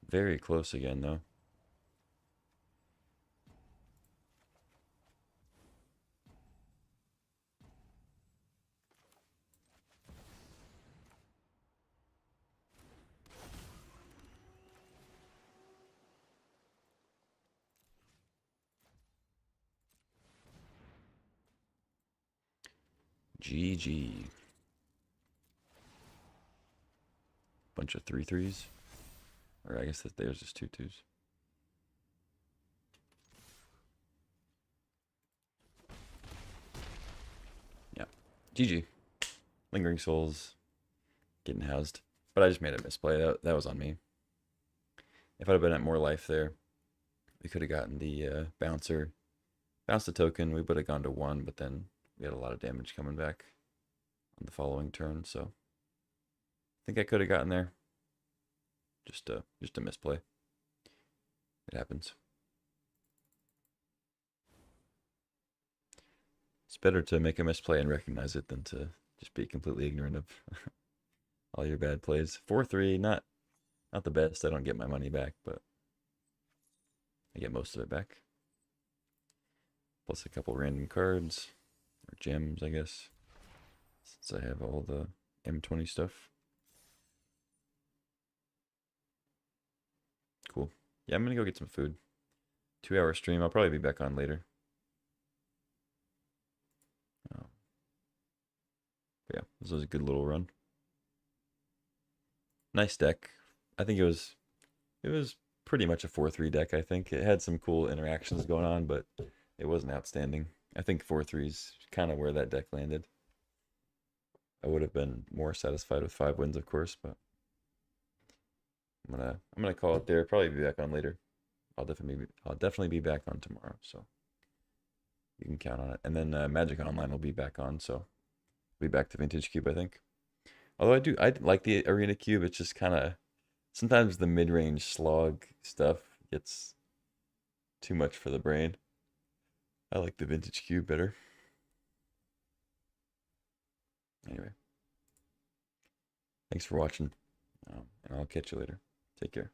Very close again, though. GG. Bunch of 3/3s. Or I guess that there's just 2/2s. Yeah. GG. Lingering Souls. Getting housed. But I just made a misplay. That was on me. If I'd have been at more life there, we could have gotten the bouncer. Bounced the token. We would have gone to 1, but then we had a lot of damage coming back on the following turn. So I think I could have gotten there. Just a misplay. It happens. It's better to make a misplay and recognize it than to just be completely ignorant of all your bad plays. 4/3, not the best. I don't get my money back, but I get most of it back. Plus a couple random cards or gems, I guess, since I have all the M20 stuff. Cool. Yeah, I'm gonna go get some food. 2-hour stream. I'll probably be back on later. Yeah, this was a good little run. Nice deck. I think it was pretty much a 4/3 deck. I think it had some cool interactions going on, but it wasn't outstanding. I think 4/3 is kind of where that deck landed. I would have been more satisfied with 5 wins, of course, but I'm gonna call it there. Probably be back on later. I'll definitely be back on tomorrow, so you can count on it. And then Magic Online will be back on, so we'll be back to Vintage Cube, I think. Although I like the Arena Cube. It's just kind of sometimes the mid-range slog stuff gets too much for the brain. I like the Vintage Cube better. Anyway, thanks for watching, and I'll catch you later. Take care.